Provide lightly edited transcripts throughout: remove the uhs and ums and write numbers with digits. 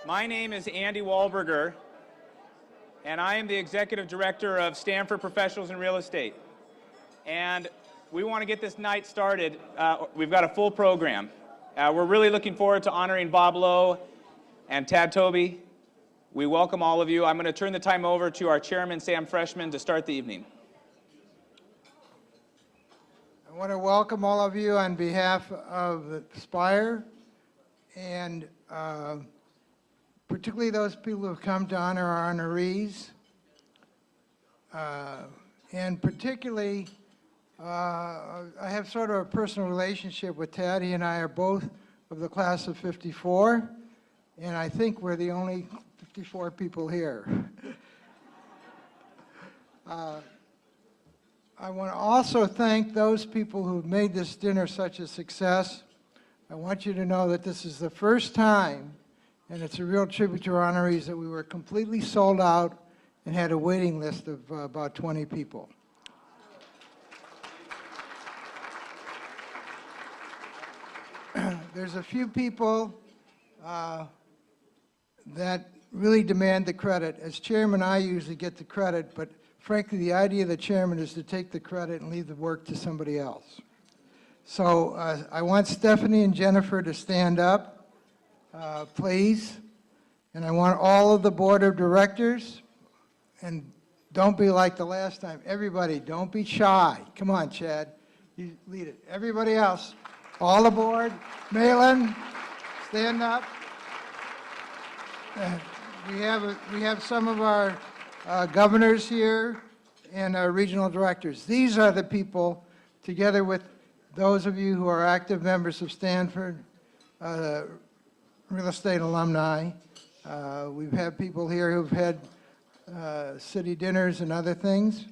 My name is Andy Wahlberger, and I am the Executive Director of Stanford Professionals in Real Estate. And we want to get this night started. We've got a full program. We're really looking forward to honoring Bob Lowe and Tad Toby. We welcome all of you. I'm going to turn the time over to our chairman, Sam Freshman, to start the evening. I want to welcome all of you on behalf of Spire, and particularly those people who have come to honor our honorees. And particularly, I have sort of a personal relationship with Tad. He and I are both of the class of '54, and I think we're the only 54 people here. I want to also thank those people who've made this dinner such a success. I want you to know that this is the first time, and it's a real tribute to our honorees, that we were completely sold out and had a waiting list of about 20 people. There's a few people that really demand the credit. As chairman, I usually get the credit, but frankly, the idea of the chairman is to take the credit and leave the work to somebody else. So I want Stephanie and Jennifer to stand up, please. And I want all of the board of directors, and don't be like the last time. Everybody, don't be shy. Come on, Chad, you lead it. Everybody else, all aboard. Malin, stand up. We have some of our governors here and our regional directors. These are the people, together with those of you who are active members of Stanford, real estate alumni. We've had people here who've had city dinners and other things.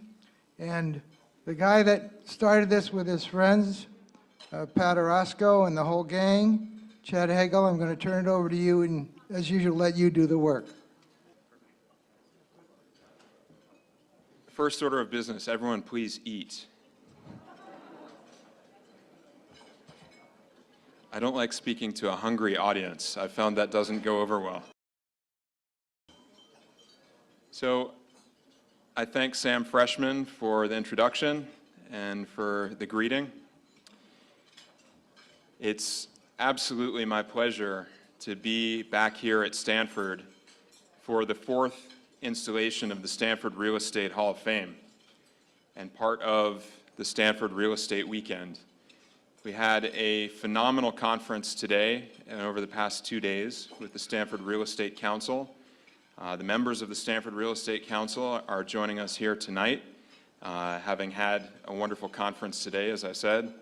And the guy that started this with his friends, Pat Orozco and the whole gang, Chad Hagel, I'm going to turn it over to you and, as usual, let you do the work. First order of business, everyone please eat. I don't like speaking to a hungry audience. I found that doesn't go over well. So I thank Sam Freshman for the introduction and for the greeting. It's absolutely my pleasure to be back here at Stanford for the fourth installation of the Stanford Real Estate Hall of Fame and part of the Stanford Real Estate Weekend. We had a phenomenal conference today and over the past 2 days with the Stanford Real Estate Council. The members of the Stanford Real Estate Council are joining us here tonight, having had a wonderful conference today, as I said.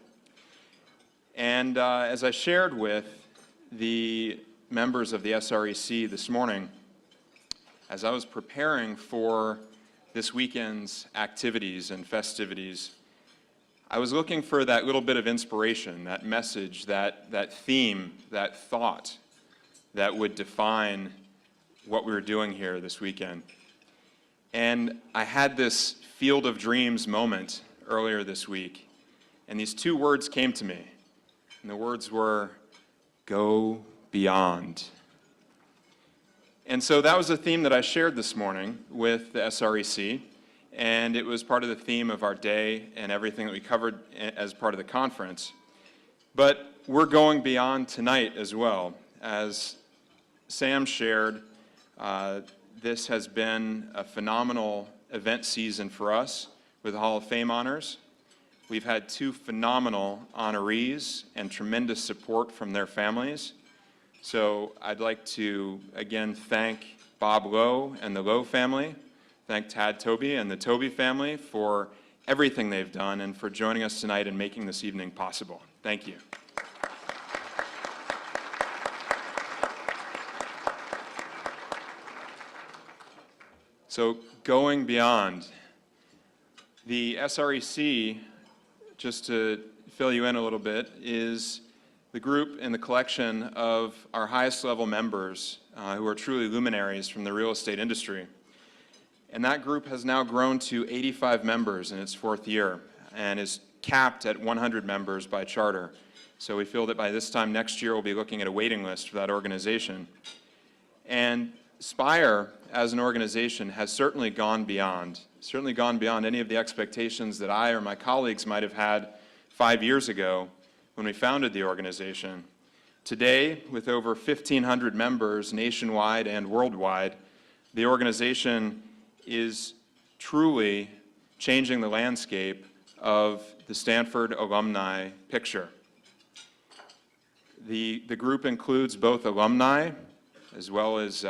And as I shared with the members of the SREC this morning, as I was preparing for this weekend's activities and festivities, I was looking for that little bit of inspiration, that message, that theme, that thought that would define what we were doing here this weekend. And I had this field of dreams moment earlier this week, and these two words came to me, and the words were, go beyond. And so that was a theme that I shared this morning with the SREC, and it was part of the theme of our day and everything that we covered as part of the conference. But we're going beyond tonight as well. As Sam shared, this has been a phenomenal event season for us with the Hall of Fame honors. We've had two phenomenal honorees and tremendous support from their families. So I'd like to, again, thank Bob Lowe and the Lowe family, thank Tad Toby and the Toby family for everything they've done and for joining us tonight and making this evening possible. Thank you. So going beyond, the SREC, just to fill you in a little bit, is the group in the collection of our highest level members who are truly luminaries from the real estate industry. And that group has now grown to 85 members in its fourth year and is capped at 100 members by charter. So we feel that by this time next year we'll be looking at a waiting list for that organization. And Spire, as an organization, has certainly gone beyond any of the expectations that I or my colleagues might have had 5 years ago when we founded the organization. Today, with over 1,500 members nationwide and worldwide, the organization is truly changing the landscape of the Stanford alumni picture. The group includes both alumni as well as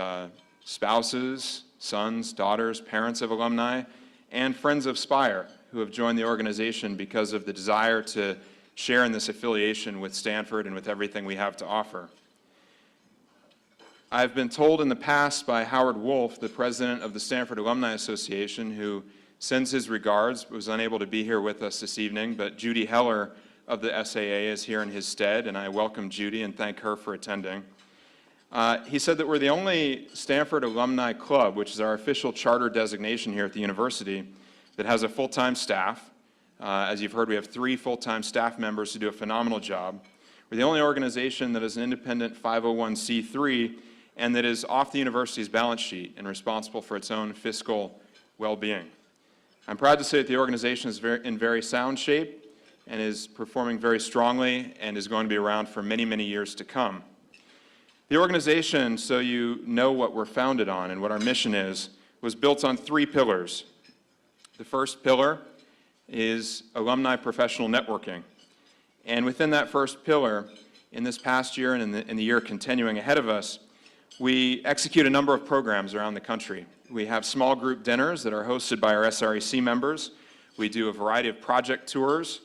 spouses, sons, daughters, parents of alumni, and friends of Spire who have joined the organization because of the desire to share in this affiliation with Stanford and with everything we have to offer. I've been told in the past by Howard Wolf, the president of the Stanford Alumni Association, who sends his regards, was unable to be here with us this evening, but Judy Heller of the SAA is here in his stead, and I welcome Judy and thank her for attending. He said that we're the only Stanford Alumni Club, which is our official charter designation here at the university, that has a full-time staff. As you've heard, we have 3 full-time staff members who do a phenomenal job. We're the only organization that is an independent 501c3 and that is off the university's balance sheet and responsible for its own fiscal well-being. I'm proud to say that the organization is in very sound shape and is performing very strongly and is going to be around for many, many years to come. The organization, so you know what we're founded on and what our mission is, was built on 3 pillars. The first pillar is alumni professional networking. And within that first pillar, in this past year and in the year continuing ahead of us, we execute a number of programs around the country. We have small group dinners that are hosted by our SREC members. We do a variety of project tours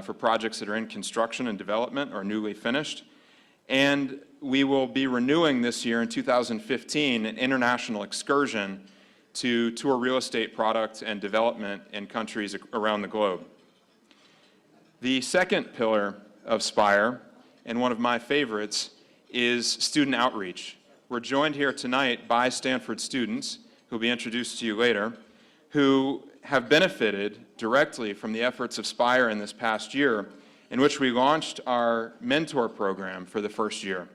for projects that are in construction and development or newly finished. And we will be renewing this year in 2015 an international excursion to tour real estate product and development in countries around the globe. The second pillar of Spire, and one of my favorites, is student outreach. We're joined here tonight by Stanford students, who will be introduced to you later, who have benefited directly from the efforts of Spire in this past year, in which we launched our mentor program for the first year.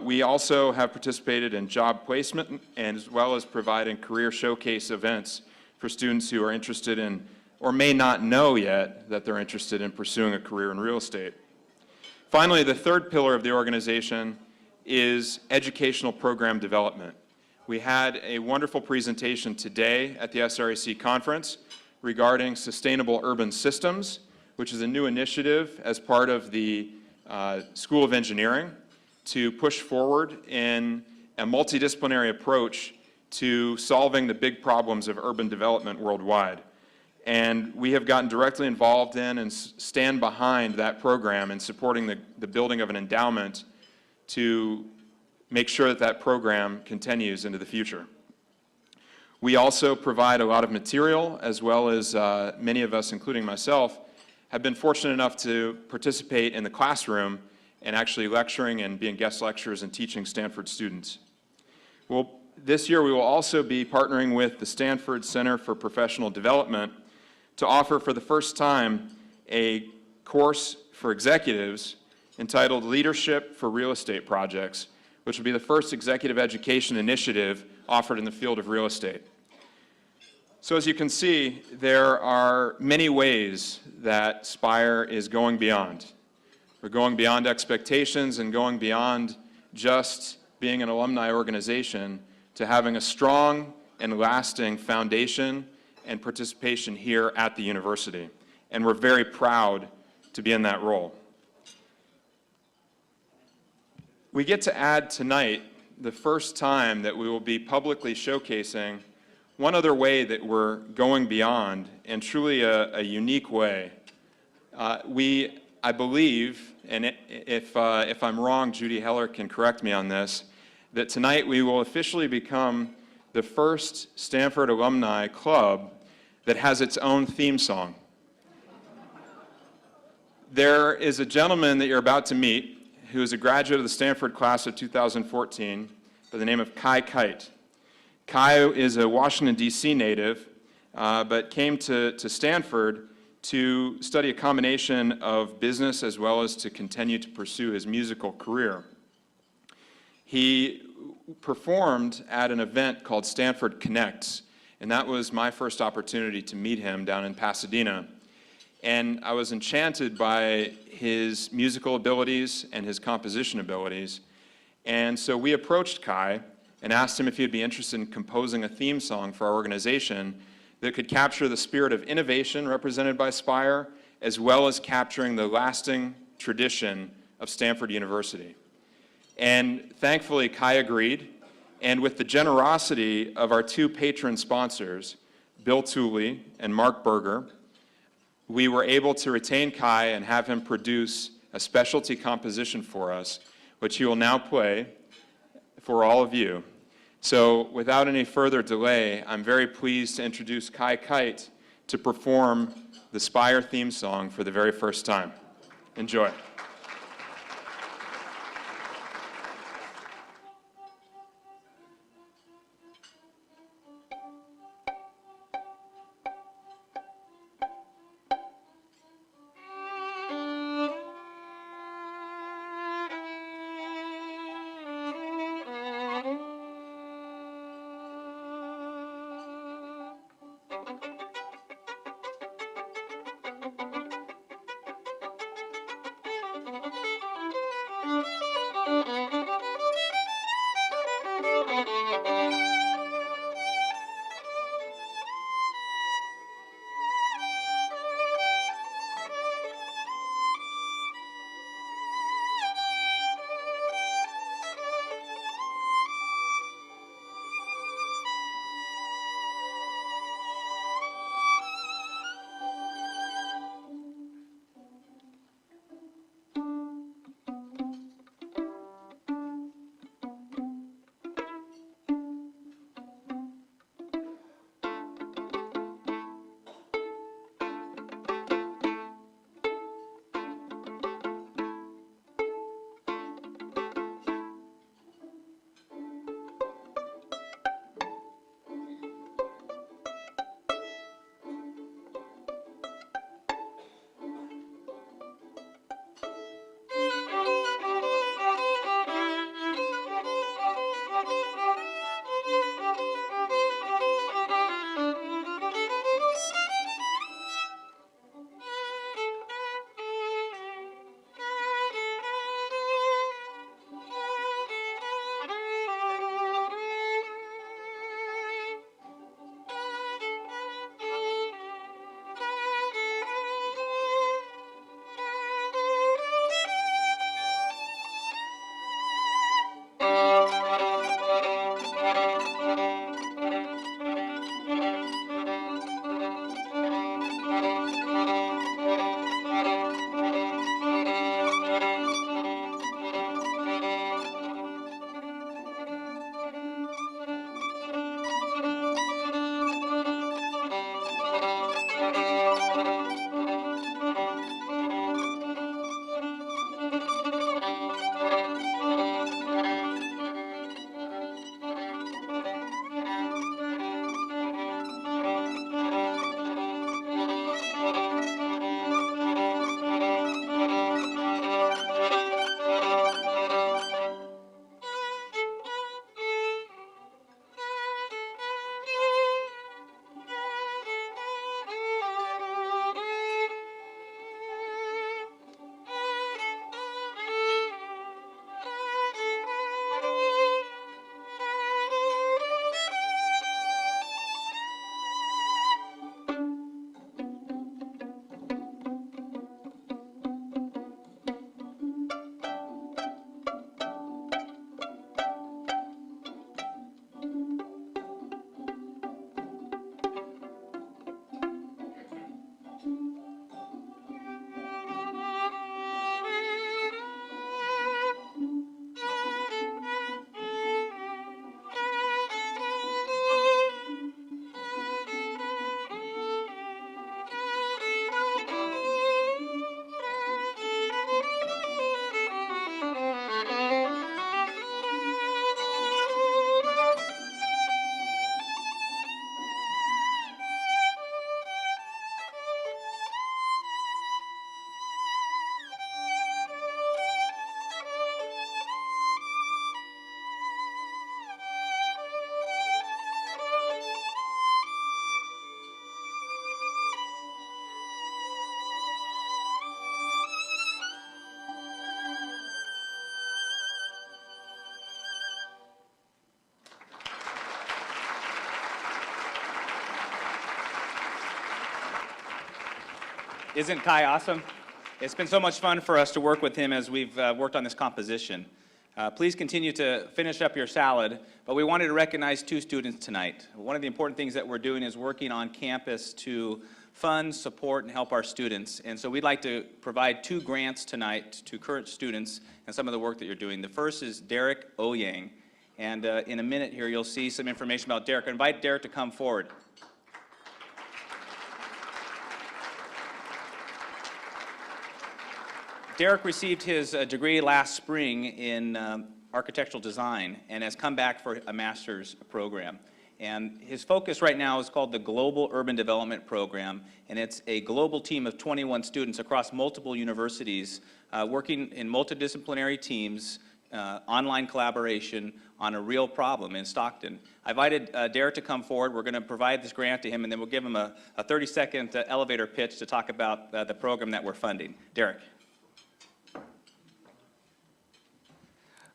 We also have participated in job placement and as well as providing career showcase events for students who are interested in or may not know yet that they're interested in pursuing a career in real estate. Finally, the third pillar of the organization is educational program development. We had a wonderful presentation today at the SREC conference regarding sustainable urban systems, which is a new initiative as part of the School of Engineering to push forward in a multidisciplinary approach to solving the big problems of urban development worldwide. And we have gotten directly involved in and stand behind that program in supporting the building of an endowment to make sure that that program continues into the future. We also provide a lot of material, as well as many of us, including myself, have been fortunate enough to participate in the classroom and actually lecturing and being guest lecturers and teaching Stanford students. Well, this year we will also be partnering with the Stanford Center for Professional Development to offer for the first time a course for executives entitled Leadership for Real Estate Projects, which will be the first executive education initiative offered in the field of real estate. So as you can see, there are many ways that Spire is going beyond. We're going beyond expectations and going beyond just being an alumni organization to having a strong and lasting foundation and participation here at the university. And we're very proud to be in that role. We get to add tonight the first time that we will be publicly showcasing one other way that we're going beyond, and truly a unique way. I believe, and if I'm wrong, Judy Heller can correct me on this, that tonight we will officially become the first Stanford alumni club that has its own theme song. There is a gentleman that you're about to meet who is a graduate of the Stanford class of 2014 by the name of Kai Kite. Kai is a Washington, D.C. native, but came to Stanford to study a combination of business as well as to continue to pursue his musical career. He performed at an event called Stanford Connects, and that was my first opportunity to meet him down in Pasadena. And I was enchanted by his musical abilities and his composition abilities. And so we approached Kai and asked him if he'd be interested in composing a theme song for our organization that could capture the spirit of innovation represented by Spire, as well as capturing the lasting tradition of Stanford University. And thankfully, Kai agreed, and with the generosity of our two patron sponsors, Bill Tooley and Mark Berger, we were able to retain Kai and have him produce a specialty composition for us, which he will now play for all of you. So without any further delay, I'm very pleased to introduce Kai Kite to perform the Spire theme song for the very first time. Enjoy. Isn't Kai awesome? It's been so much fun for us to work with him as we've worked on this composition. Please continue to finish up your salad, but we wanted to recognize 2 students tonight. One of the important things that we're doing is working on campus to fund, support, and help our students. And so we'd like to provide 2 grants tonight to current students and some of the work that you're doing. The first is Derek Oyang, and in a minute here you'll see some information about Derek. I invite Derek to come forward. Derek received his degree last spring in architectural design and has come back for a master's program. And his focus right now is called the Global Urban Development Program, and it's a global team of 21 students across multiple universities working in multidisciplinary teams, online collaboration on a real problem in Stockton. I invited Derek to come forward. We're going to provide this grant to him, and then we'll give him a 30-second elevator pitch to talk about the program that we're funding. Derek.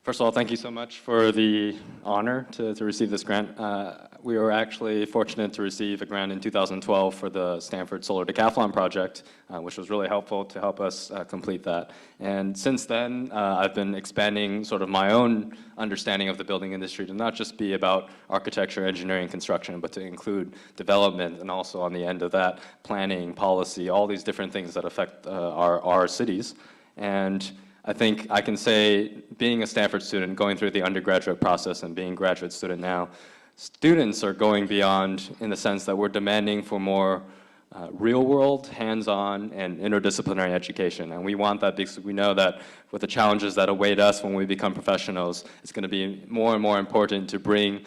First of all, thank you so much for the honor to receive this grant. We were actually fortunate to receive a grant in 2012 for the Stanford Solar Decathlon project, which was really helpful to help us complete that. And since then, I've been expanding sort of my own understanding of the building industry to not just be about architecture, engineering, construction, but to include development and also on the end of that, planning, policy, all these different things that affect our cities. And I think I can say, being a Stanford student, going through the undergraduate process and being a graduate student now, students are going beyond in the sense that we're demanding for more real-world, hands-on, and interdisciplinary education. And we want that because we know that with the challenges that await us when we become professionals, it's going to be more and more important to bring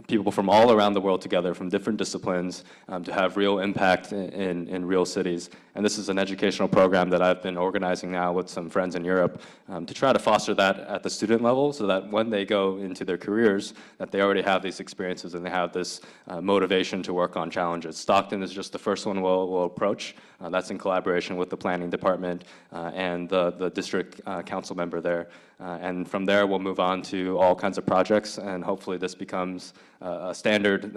people from all around the world together, from different disciplines, to have real impact in real cities. And this is an educational program that I've been organizing now with some friends in Europe to try to foster that at the student level so that when they go into their careers, that they already have these experiences and they have this motivation to work on challenges. Stockton is just the first one we'll approach. That's in collaboration with the planning department and the district council member there. And from there, we'll move on to all kinds of projects, and hopefully this becomes a standard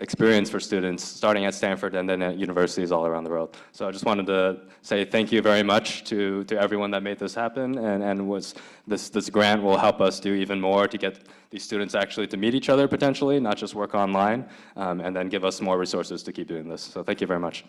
experience for students, starting at Stanford and then at universities all around the world. So I just wanted to say thank you very much to everyone that made this happen, and this grant will help us do even more to get these students actually to meet each other potentially, not just work online, and then give us more resources to keep doing this. So thank you very much.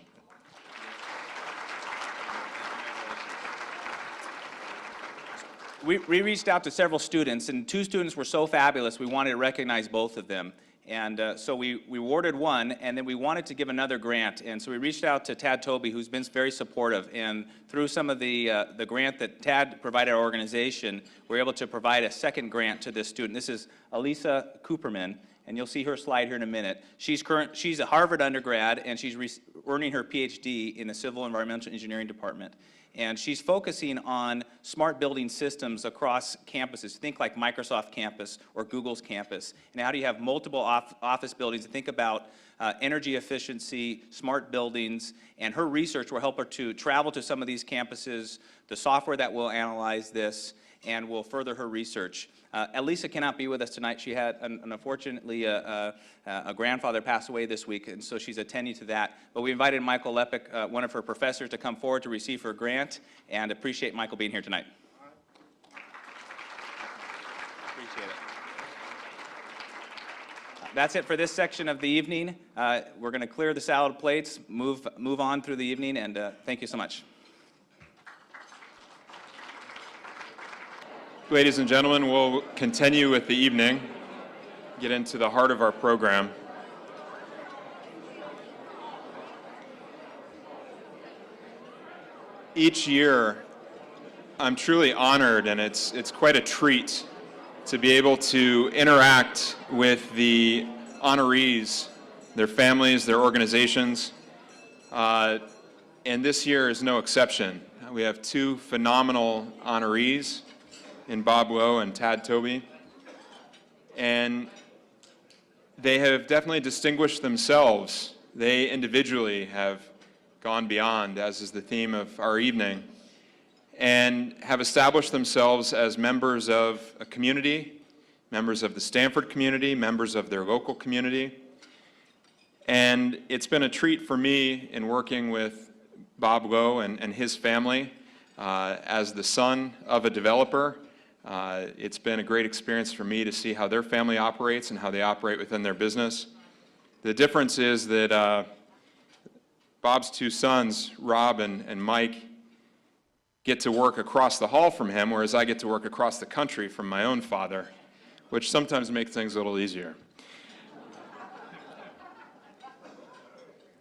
We reached out to several students, and 2 students were so fabulous we wanted to recognize both of them. And so we awarded one, and then we wanted to give another grant. And so we reached out to Tad Toby, who's been very supportive. And through some of the grant that Tad provided our organization, we were able to provide a second grant to this student. This is Elisa Cooperman, and you'll see her slide here in a minute. She's a Harvard undergrad, and she's earning her PhD in the Civil Environmental Engineering Department. And she's focusing on smart building systems across campuses. Think like Microsoft campus or Google's campus. And how do you have multiple office buildings and think about energy efficiency, smart buildings, and her research will help her to travel to some of these campuses, the software that will analyze this, and will further her research. Elisa cannot be with us tonight. She had, unfortunately, a grandfather pass away this week, and so she's attending to that. But we invited Michael Lepic, one of her professors, to come forward to receive her grant, and appreciate Michael being here tonight. Appreciate it. That's it for this section of the evening. We're going to clear the salad plates, move on through the evening, and thank you so much. Ladies and gentlemen, we'll continue with the evening, get into the heart of our program. Each year, I'm truly honored, and it's quite a treat to be able to interact with the honorees, their families, their organizations, and this year is no exception. We have 2 phenomenal honorees in Bob Lowe and Tad Toby, and they have definitely distinguished themselves. They individually have gone beyond, as is the theme of our evening, and have established themselves as members of a community, members of the Stanford community, members of their local community. And it's been a treat for me in working with Bob Lowe and his family. As the son of a developer, it's been a great experience for me to see how their family operates and how they operate within their business. The difference is that Bob's two sons, Rob and Mike, get to work across the hall from him, whereas I get to work across the country from my own father, which sometimes makes things a little easier.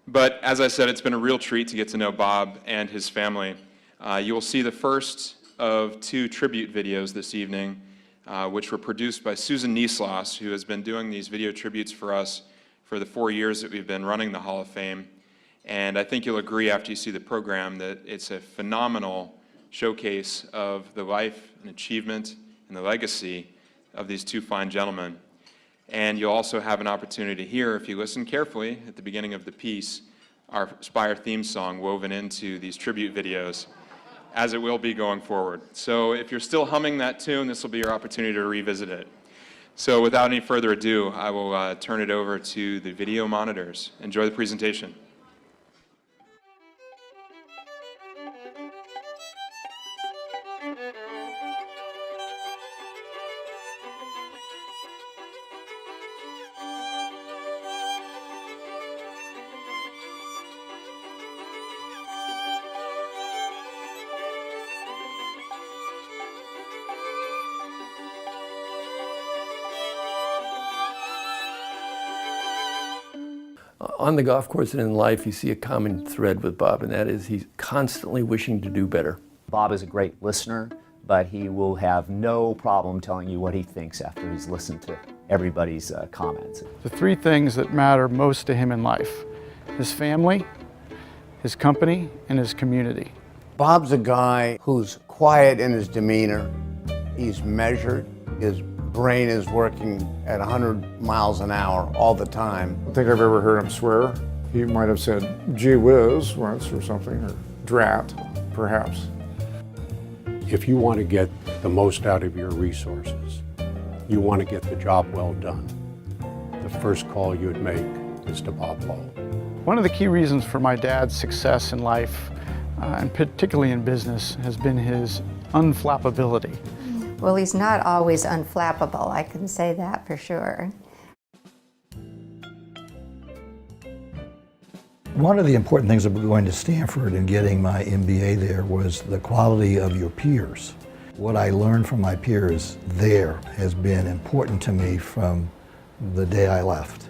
But as I said, it's been a real treat to get to know Bob and his family. You will see the first of two tribute videos this evening, which were produced by Susan Niesloss, who has been doing these video tributes for us for the 4 years that we've been running the Hall of Fame. And I think you'll agree after you see the program that it's a phenomenal showcase of the life and achievement and the legacy of these two fine gentlemen. And you'll also have an opportunity to hear, if you listen carefully at the beginning of the piece, our Spire theme song woven into these tribute videos, as it will be going forward. So if you're still humming that tune, this will be your opportunity to revisit it. So without any further ado, I will turn it over to the video monitors. Enjoy the presentation. On the golf course and in life, you see a common thread with Bob, and that is he's constantly wishing to do better. Bob is a great listener, but he will have no problem telling you what he thinks after he's listened to everybody's comments. The three things that matter most to him in life: his family, his company, and his community. Bob's a guy who's quiet in his demeanor. He's measured. His brain is working at 100 miles an hour all the time. I don't think I've ever heard him swear. He might have said gee whiz once or something, or drat, perhaps. If you want to get the most out of your resources, you want to get the job well done, the first call you'd make is to Bob Lowe. One of the key reasons for my dad's success in life, and particularly in business, has been his unflappability. Well, he's not always unflappable, I can say that for sure. One of the important things about going to Stanford and getting my MBA there was the quality of your peers. What I learned from my peers there has been important to me from the day I left.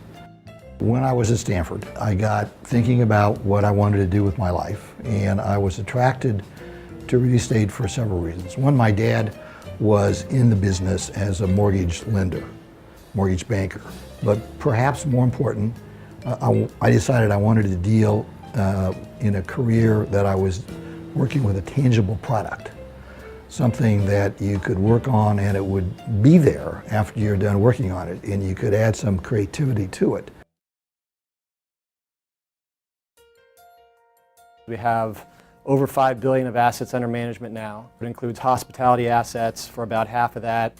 When I was at Stanford, I got thinking about what I wanted to do with my life, and I was attracted to real estate for several reasons. One, my dad was in the business as a mortgage lender, mortgage banker. But perhaps more important, I decided I wanted to deal in a career that I was working with a tangible product, something that you could work on and it would be there after you're done working on it, and you could add some creativity to it. We have over $5 billion of assets under management now. It includes hospitality assets for about half of that,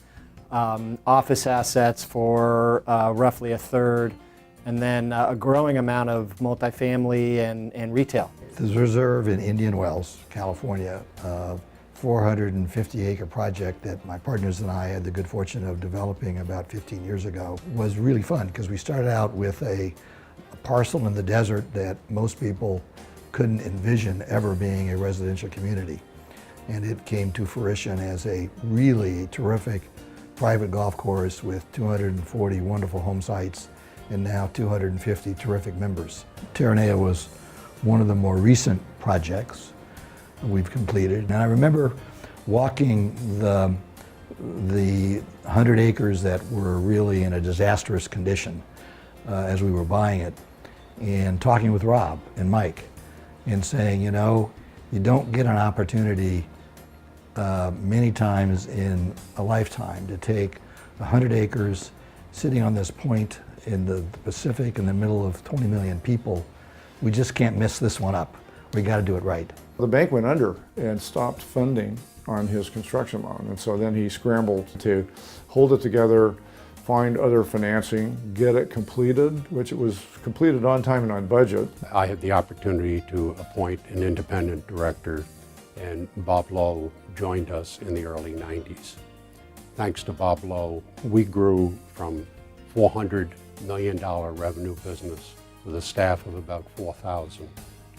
office assets for roughly a third, and then a growing amount of multifamily and retail. There's a reserve in Indian Wells, California, a 450-acre project that my partners and I had the good fortune of developing about 15 years ago. It was really fun because we started out with a parcel in the desert that most people couldn't envision ever being a residential community. And it came to fruition as a really terrific private golf course with 240 wonderful home sites and now 250 terrific members. Terranea was one of the more recent projects we've completed. And I remember walking the 100 acres that were really in a disastrous condition as we were buying it, and talking with Rob and Mike and saying, you know, you don't get an opportunity many times in a lifetime to take 100 acres sitting on this point in the Pacific in the middle of 20 million people. We just can't mess this one up. We got to do it right. The bank went under and stopped funding on his construction loan, and so then he scrambled to hold it together, find other financing, get it completed, which it was completed on time and on budget. I had the opportunity to appoint an independent director, and Bob Lowe joined us in the early 90s. Thanks to Bob Lowe, we grew from $400 million revenue business with a staff of about 4,000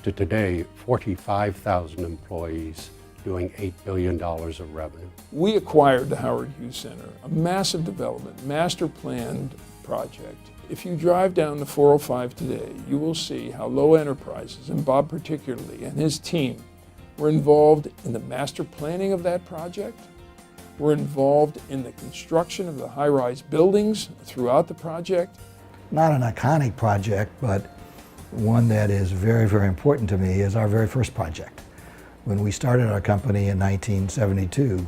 to today 45,000 employees doing $8 billion of revenue. We acquired the Howard Hughes Center, a massive development, master planned project. If you drive down the 405 today, you will see how Lowe Enterprises, and Bob particularly, and his team were involved in the master planning of that project, were involved in the construction of the high-rise buildings throughout the project. Not an iconic project, but one that is very, very important to me is our very first project. When we started our company in 1972,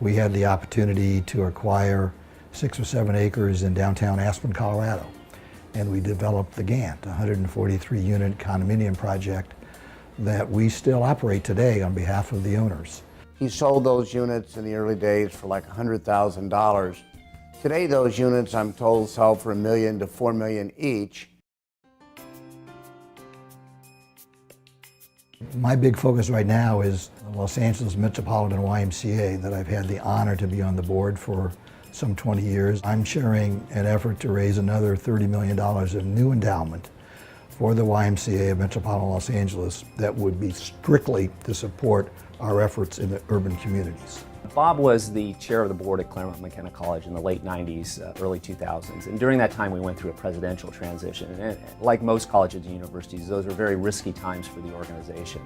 we had the opportunity to acquire 6 or 7 acres in downtown Aspen, Colorado. And we developed the Gantt, a 143-unit condominium project that we still operate today on behalf of the owners. He sold those units in the early days for like $100,000. Today those units, I'm told, sell for $1 million to $4 million each. My big focus right now is the Los Angeles Metropolitan YMCA that I've had the honor to be on the board for some 20 years. I'm sharing an effort to raise another $30 million of new endowment for the YMCA of Metropolitan Los Angeles that would be strictly to support our efforts in the urban communities. Bob was the chair of the board at Claremont McKenna College in the late 90s, early 2000s, and during that time we went through a presidential transition. And like most colleges and universities, those were very risky times for the organization.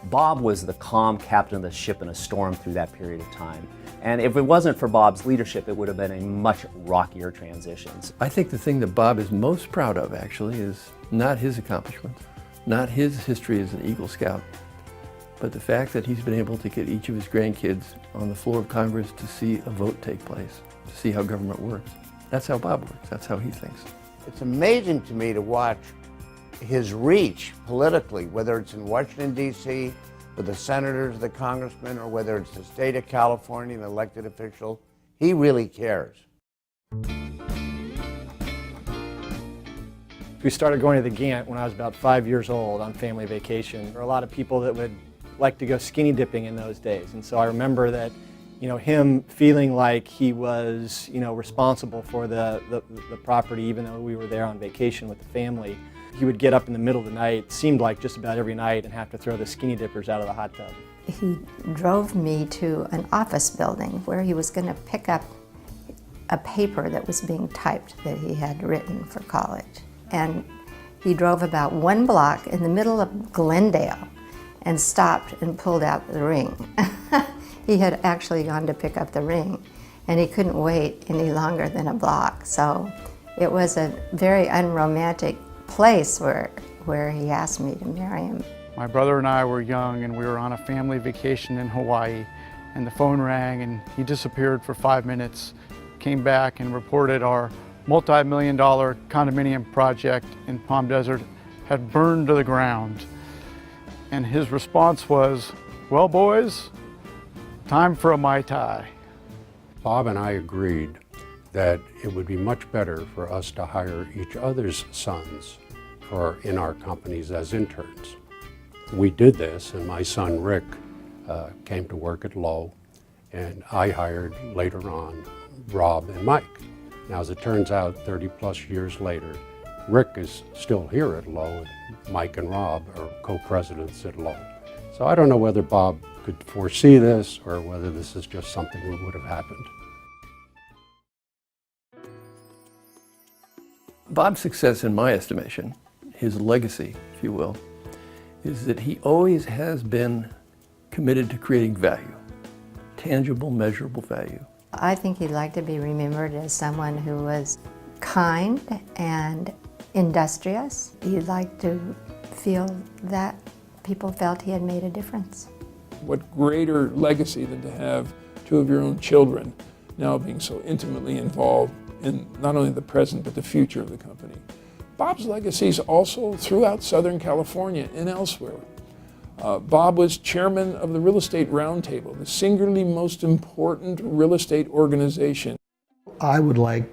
Bob was the calm captain of the ship in a storm through that period of time. And if it wasn't for Bob's leadership, it would have been a much rockier transition. I think the thing that Bob is most proud of, actually, is not his accomplishments, not his history as an Eagle Scout, but the fact that he's been able to get each of his grandkids on the floor of Congress to see a vote take place, to see how government works. That's how Bob works. That's how he thinks. It's amazing to me to watch his reach politically, whether it's in Washington, D.C., with the senators, the congressmen, or whether it's the state of California, an elected official. He really cares. We started going to the Gantt when I was about 5 years old on family vacation. There were a lot of people that would like to go skinny dipping in those days. And so I remember that, him feeling like he was, responsible for the property, even though we were there on vacation with the family. He would get up in the middle of the night, seemed like just about every night, and have to throw the skinny dippers out of the hot tub. He drove me to an office building where he was going to pick up a paper that was being typed that he had written for college. And he drove about 1 block in the middle of Glendale and stopped and pulled out the ring. He had actually gone to pick up the ring, and he couldn't wait any longer than a block. So it was a very unromantic place where he asked me to marry him. My brother and I were young, and we were on a family vacation in Hawaii, and the phone rang, and he disappeared for 5 minutes, came back and reported our multi-million-dollar condominium project in Palm Desert had burned to the ground. And his response was, "Well, boys, time for a Mai Tai." Bob and I agreed that it would be much better for us to hire each other's sons in our companies as interns. We did this, and my son Rick came to work at Lowe, and I hired later on Rob and Mike. Now, as it turns out, 30-plus years later, Rick is still here at Lowe, and Mike and Rob are co-presidents at Lowe. So I don't know whether Bob could foresee this or whether this is just something that would have happened. Bob's success, in my estimation, his legacy, if you will, is that he always has been committed to creating value, tangible, measurable value. I think he'd like to be remembered as someone who was kind and industrious. He'd like to feel that people felt he had made a difference. What greater legacy than to have 2 of your own children now being so intimately involved in not only the present but the future of the company. Bob's legacy is also throughout Southern California and elsewhere. Bob was chairman of the Real Estate Roundtable, the singularly most important real estate organization. I would like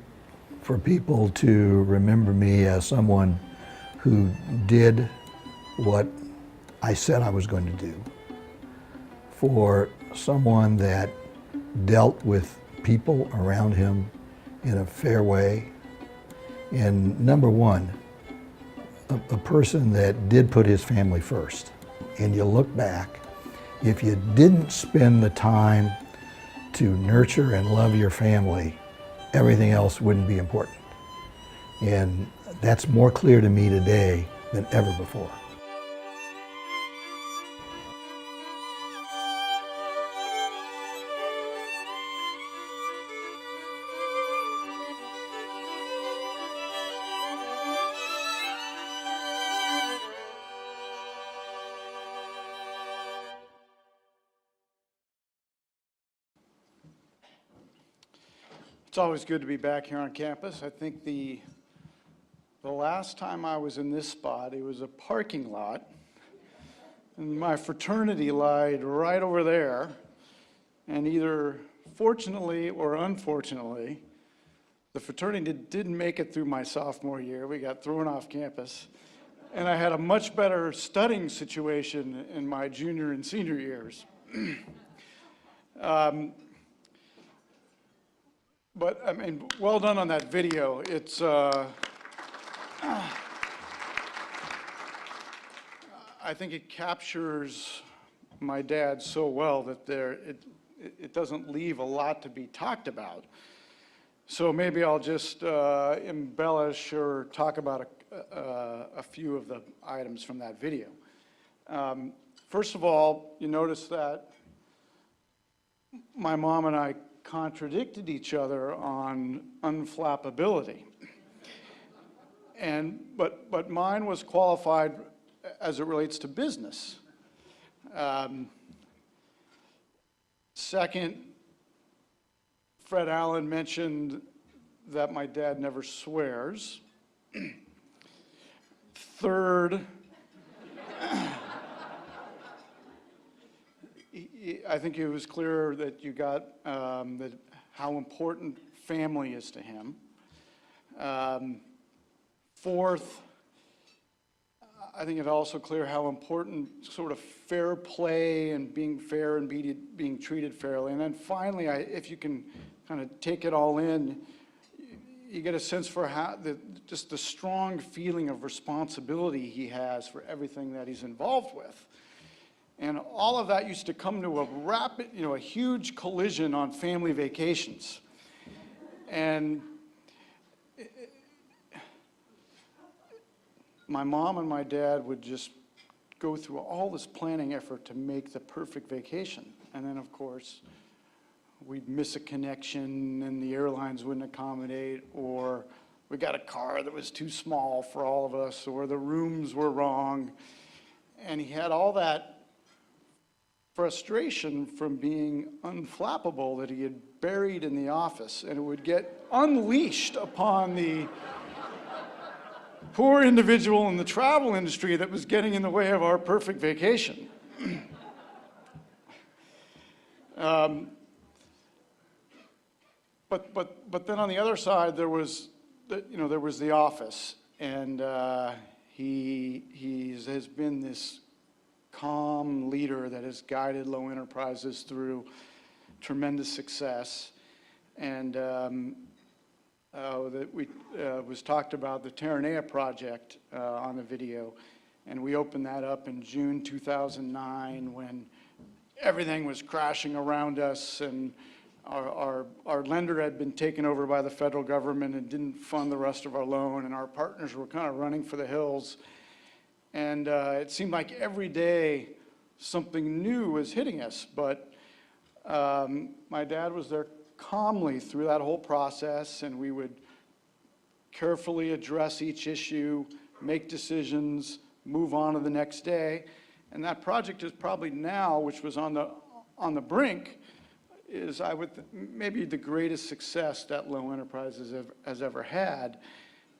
for people to remember me as someone who did what I said I was going to do, for someone that dealt with people around him in a fair way, and number one, a person that did put his family first. And you look back, if you didn't spend the time to nurture and love your family, everything else wouldn't be important. And that's more clear to me today than ever before. It's always good to be back here on campus. I think the last time I was in this spot, it was a parking lot, and my fraternity lied right over there, and either fortunately or unfortunately, the fraternity didn't make it through my sophomore year. We got thrown off campus, and I had a much better studying situation in my junior and senior years. But I mean, well done on that video. It's, I think it captures my dad so well that it doesn't leave a lot to be talked about. So maybe I'll just embellish or talk about a few of the items from that video. First of all, you notice that my mom and I contradicted each other on unflappability. But mine was qualified as it relates to business. Second, Fred Allen mentioned that my dad never swears. Third, I think it was clear that you got that how important family is to him. Fourth, I think it's also clear how important sort of fair play and being fair and being treated fairly. And then finally, if you can kind of take it all in, you get a sense for how just the strong feeling of responsibility he has for everything that he's involved with. And all of that used to come to a rapid, a huge collision on family vacations. And my mom and my dad would just go through all this planning effort to make the perfect vacation. And then, of course, we'd miss a connection and the airlines wouldn't accommodate, or we got a car that was too small for all of us, or the rooms were wrong. And he had all that frustration from being unflappable that he had buried in the office, and it would get unleashed upon the poor individual in the travel industry that was getting in the way of our perfect vacation. But then on the other side, there was the office, and he has been this calm leader that has guided Low Enterprises through tremendous success. And that was talked about the Terranea project on the video, and we opened that up in June 2009 when everything was crashing around us, and our lender had been taken over by the federal government and didn't fund the rest of our loan, and our partners were kind of running for the hills. And it seemed like every day something new was hitting us, but my dad was there calmly through that whole process, and we would carefully address each issue, make decisions, move on to the next day. And that project is probably now, which was on the brink, is maybe the greatest success that Low Enterprises has ever had.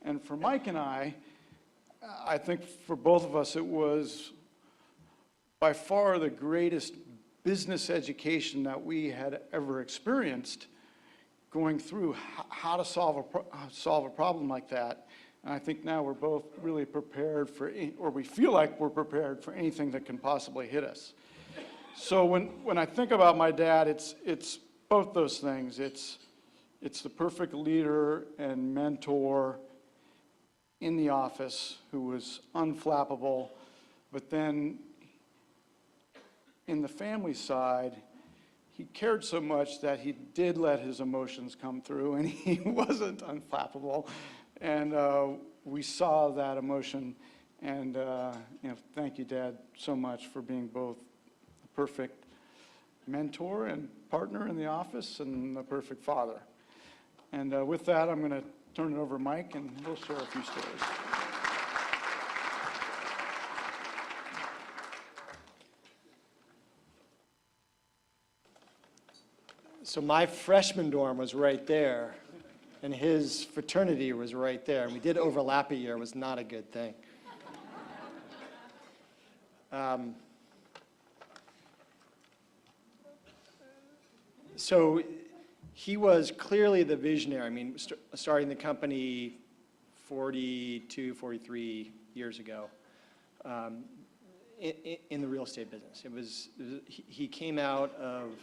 And for Mike and I think for both of us, it was by far the greatest business education that we had ever experienced, going through how to solve a problem like that. And I think now we're both really prepared for, or we feel like we're prepared for anything that can possibly hit us. So when I think about my dad, it's both those things. It's the perfect leader and mentor in the office who was unflappable, but then in the family side, he cared so much that he did let his emotions come through, and he wasn't unflappable. And we saw that emotion. And thank you, Dad, so much for being both the perfect mentor and partner in the office and the perfect father. And with that, I'm going to turn it over to Mike, and he'll share a few stories. So my freshman dorm was right there, and his fraternity was right there. And we did overlap a year. It was not a good thing. So he was clearly the visionary. I mean, starting the company 42, 43 years ago in the real estate business. He came out of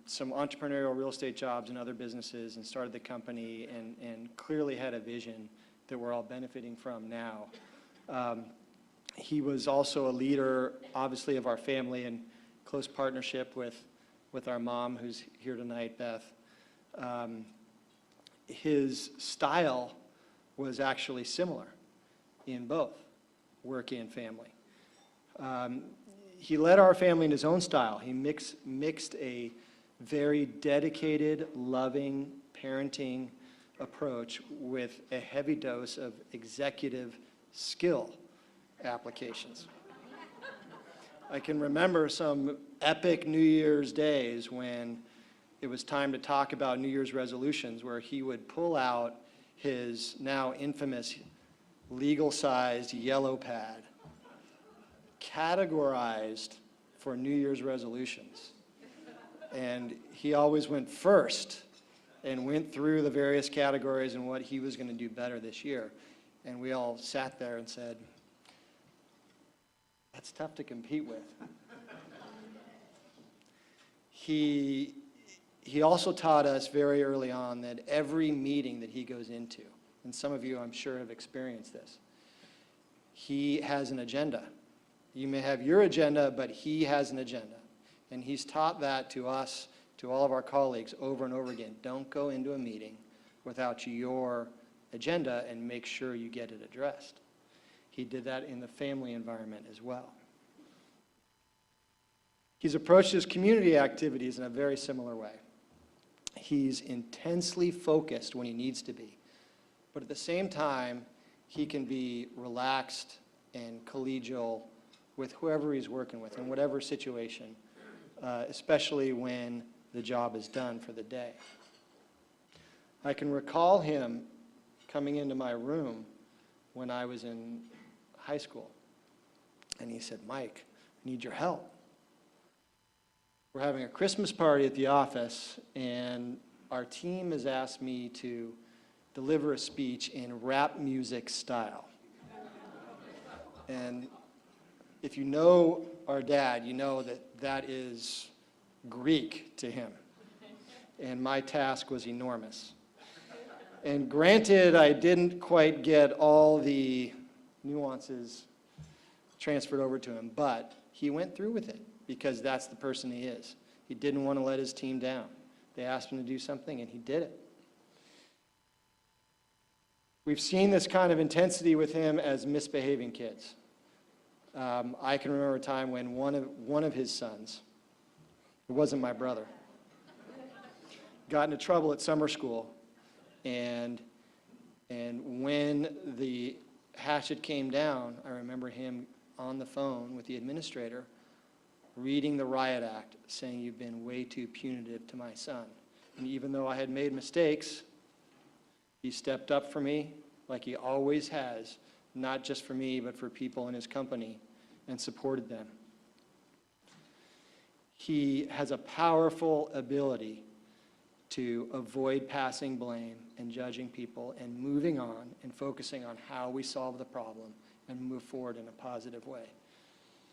some entrepreneurial real estate jobs and other businesses and started the company and clearly had a vision that we're all benefiting from now. He was also a leader, obviously, of our family in close partnership with our mom, who's here tonight, Beth. His style was actually similar in both work and family. He led our family in his own style. He mixed a very dedicated, loving, parenting approach with a heavy dose of executive skill applications. I can remember some epic New Year's days when it was time to talk about New Year's resolutions, where he would pull out his now infamous legal-sized yellow pad, categorized for New Year's resolutions. And he always went first and went through the various categories and what he was going to do better this year. And we all sat there and said, that's tough to compete with. He also taught us very early on that every meeting that he goes into, and some of you I'm sure have experienced this, he has an agenda. You may have your agenda, but he has an agenda. And he's taught that to us, to all of our colleagues over and over again. Don't go into a meeting without your agenda and make sure you get it addressed. He did that in the family environment as well. He's approached his community activities in a very similar way. He's intensely focused when he needs to be, but at the same time, he can be relaxed and collegial with whoever he's working with in whatever situation, especially when the job is done for the day. I can recall him coming into my room when I was in high school, and he said, Mike, I need your help. We're having a Christmas party at the office, and our team has asked me to deliver a speech in rap music style. And if you know our dad, you know that that is Greek to him. And my task was enormous. And granted, I didn't quite get all the nuances transferred over to him, but he went through with it because that's the person he is. He didn't want to let his team down. They asked him to do something, and he did it. We've seen this kind of intensity with him as misbehaving kids. I can remember a time when one of his sons, it wasn't my brother, got into trouble at summer school, and when the hatchet came down, I remember him on the phone with the administrator reading the riot act, saying, you've been way too punitive to my son. And even though I had made mistakes, he stepped up for me like he always has, not just for me, but for people in his company, and supported them. He has a powerful ability to avoid passing blame and judging people and moving on and focusing on how we solve the problem and move forward in a positive way.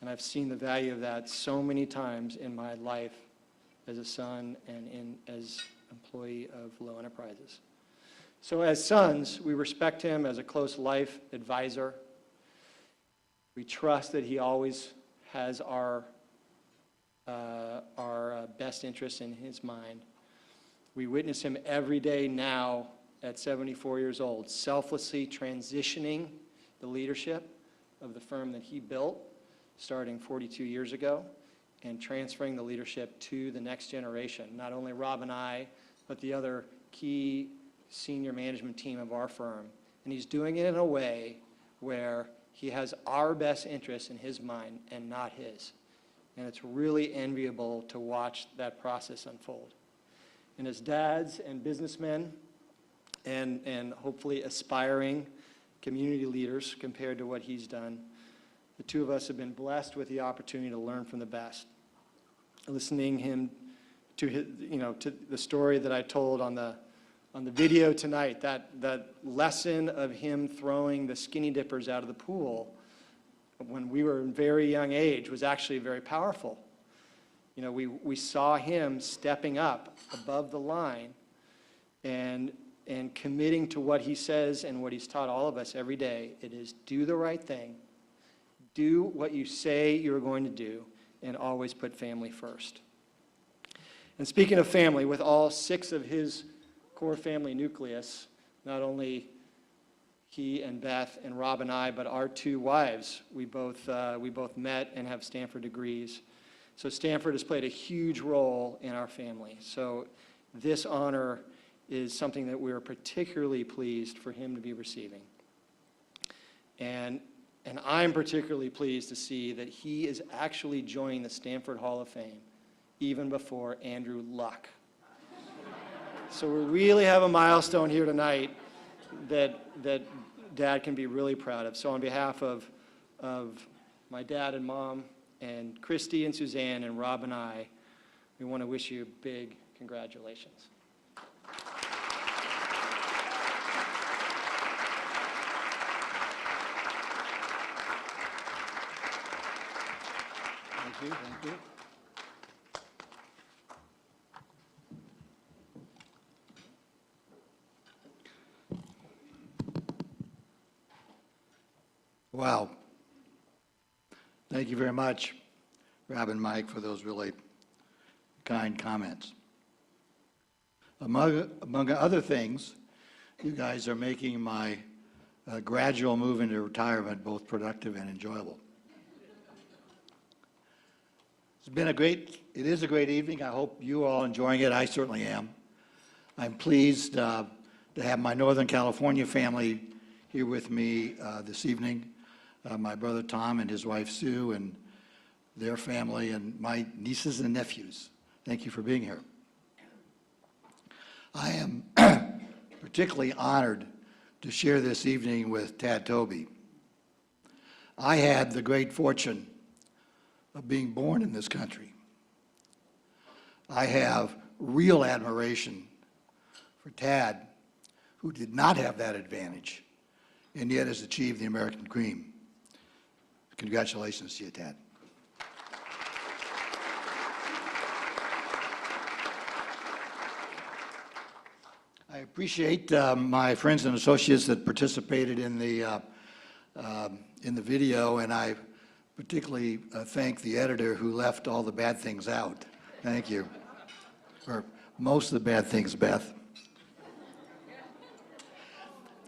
And I've seen the value of that so many times in my life as a son and as employee of Low Enterprises. So as sons, we respect him as a close life advisor. We trust that he always has our best interests in his mind. We witness him every day now at 74 years old, selflessly transitioning the leadership of the firm that he built starting 42 years ago and transferring the leadership to the next generation. Not only Rob and I, but the other key senior management team of our firm. And he's doing it in a way where he has our best interests in his mind and not his. And it's really enviable to watch that process unfold. And as dads and businessmen and hopefully aspiring community leaders compared to what he's done, the two of us have been blessed with the opportunity to learn from the best. Listening him to his, to the story that I told on the video tonight, that lesson of him throwing the skinny dippers out of the pool when we were in very young age was actually very powerful. We saw him stepping up above the line and committing to what he says and what he's taught all of us every day. It is do the right thing, do what you say you're going to do, and always put family first. And speaking of family, with all 6 of his core family nucleus, not only he and Beth and Rob and I, but our 2 wives, we both met and have Stanford degrees. So Stanford has played a huge role in our family. So this honor is something that we're particularly pleased for him to be receiving. And I'm particularly pleased to see that he is actually joining the Stanford Hall of Fame even before Andrew Luck. So we really have a milestone here tonight that Dad can be really proud of. So on behalf of my dad and mom and Christy and Suzanne and Rob and I, we want to wish you big congratulations. Thank you. Thank you. Wow. Thank you very much, Rob and Mike, for those really kind comments. Among other things, you guys are making my gradual move into retirement both productive and enjoyable. It is a great evening. I hope you are all enjoying it. I certainly am. I'm pleased to have my Northern California family here with me this evening. My brother Tom and his wife Sue and their family and my nieces and nephews. Thank you for being here. I am particularly honored to share this evening with Tad Toby. I had the great fortune of being born in this country. I have real admiration for Tad, who did not have that advantage and yet has achieved the American dream. Congratulations to you, Tad. I appreciate my friends and associates that participated in the video, and I particularly thank the editor who left all the bad things out. Thank you. Or most of the bad things, Beth.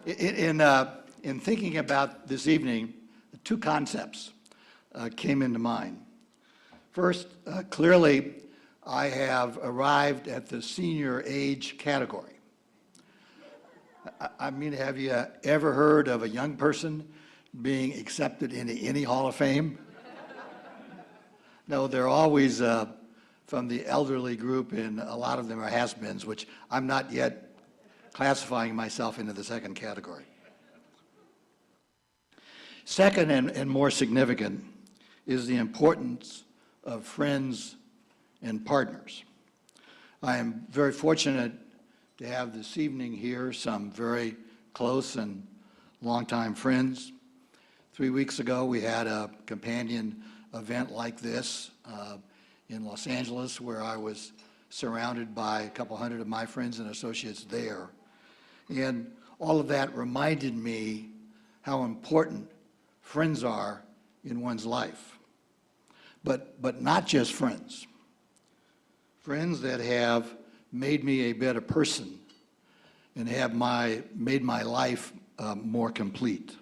In thinking about this evening, 2 concepts came into mind. First, clearly, I have arrived at the senior age category. I mean, have you ever heard of a young person being accepted into any Hall of Fame? No, they're always from the elderly group, and a lot of them are has-beens, which I'm not yet classifying myself into the second category. Second, and more significant, is the importance of friends and partners. I am very fortunate to have this evening here some very close and longtime friends. 3 weeks ago, we had a companion event like this in Los Angeles, where I was surrounded by a couple hundred of my friends and associates there. And all of that reminded me how important friends are in one's life. But not just friends. Friends that have made me a better person and have made my life more complete.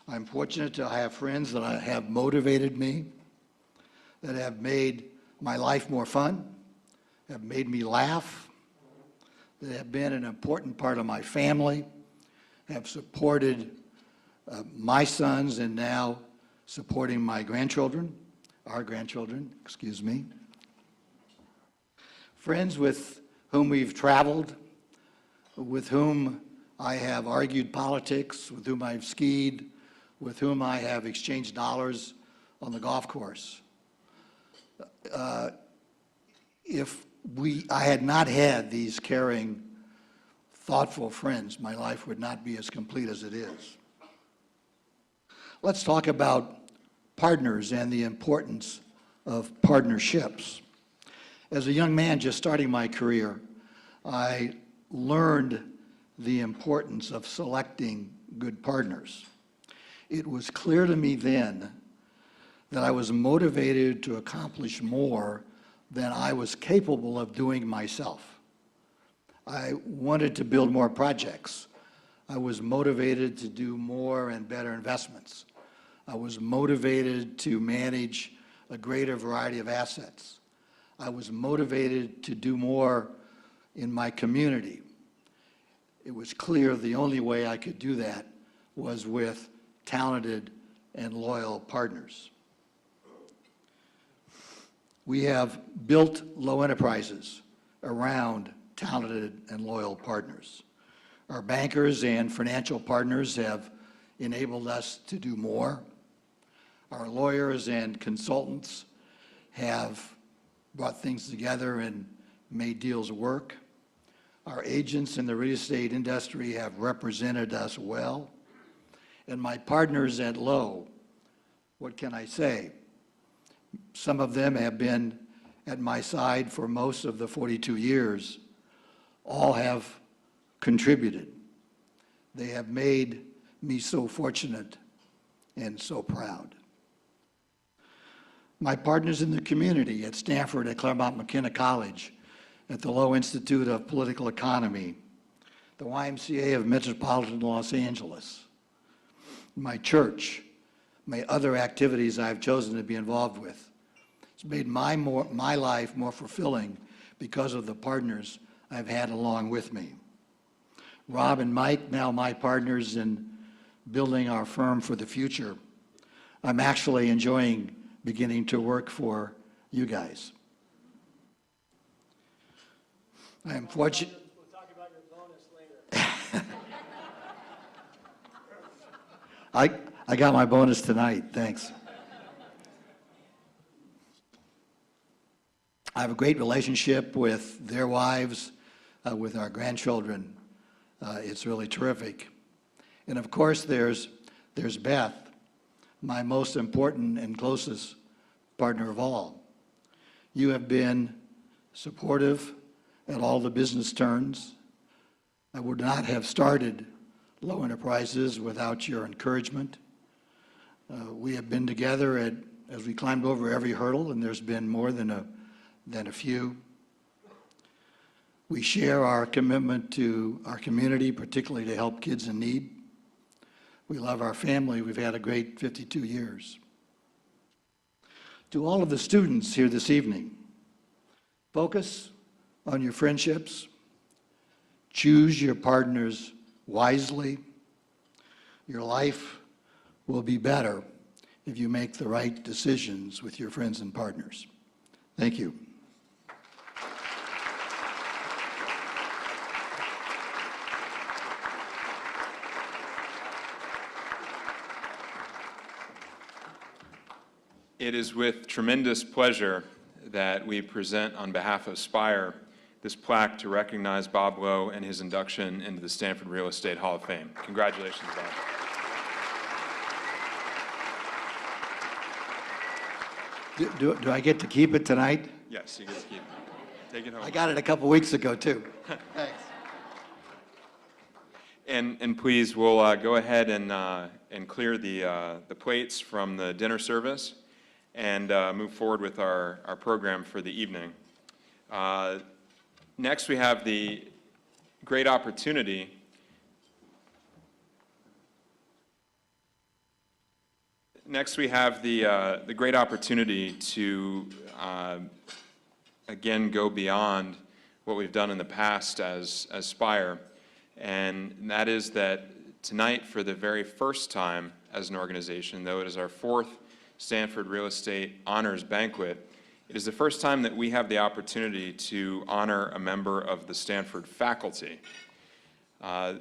I'm fortunate to have friends that have motivated me, that have made my life more fun, have made me laugh, that have been an important part of my family, have supported my sons, and now supporting my grandchildren, our grandchildren, excuse me. Friends with whom we've traveled, with whom I have argued politics, with whom I've skied, with whom I have exchanged dollars on the golf course. If I had not had these caring, thoughtful friends, my life would not be as complete as it is. Let's talk about partners and the importance of partnerships. As a young man just starting my career, I learned the importance of selecting good partners. It was clear to me then that I was motivated to accomplish more than I was capable of doing myself. I wanted to build more projects. I was motivated to do more and better investments. I was motivated to manage a greater variety of assets. I was motivated to do more in my community. It was clear the only way I could do that was with talented and loyal partners. We have built Low enterprises around talented and loyal partners. Our bankers and financial partners have enabled us to do more. Our lawyers and consultants have brought things together and made deals work. Our agents in the real estate industry have represented us well. And my partners at Low, what can I say? Some of them have been at my side for most of the 42 years. All have contributed. They have made me so fortunate and so proud. My partners in the community at Stanford, at Claremont McKenna College, at the Low Institute of Political Economy, the YMCA of Metropolitan Los Angeles, my church, my other activities I've chosen to be involved with. It's made my life more fulfilling because of the partners I've had along with me. Rob and Mike, now my partners in building our firm for the future. I'm actually enjoying beginning to work for you guys. I am fortunate. We'll talk about your bonus later. I got my bonus tonight, thanks. I have a great relationship with their wives, with our grandchildren. It's really terrific. And of course, there's Beth, my most important and closest partner of all. You have been supportive at all the business turns. I would not have started Low Enterprises without your encouragement. We have been together as we climbed over every hurdle, and there's been more than a few. We share our commitment to our community, particularly to help kids in need. We love our family. We've had a great 52 years. To all of the students here this evening, focus on your friendships. Choose your partners wisely. Your life will be better if you make the right decisions with your friends and partners. Thank you. It is with tremendous pleasure that we present on behalf of Spire this plaque to recognize Bob Lowe and his induction into the Stanford Real Estate Hall of Fame. Congratulations, Bob. Do I get to keep it tonight? Yes, you get to keep it. Take it home. I got it a couple weeks ago, too. Thanks. And please, we'll go ahead and clear the plates from the dinner service and move forward with our program for the evening. Next, we have the great opportunity to again go beyond what we've done in the past as Spire, and that is that tonight, for the very first time as an organization, though it is our 4th Stanford Real Estate Honors Banquet, it is the first time that we have the opportunity to honor a member of the Stanford faculty. When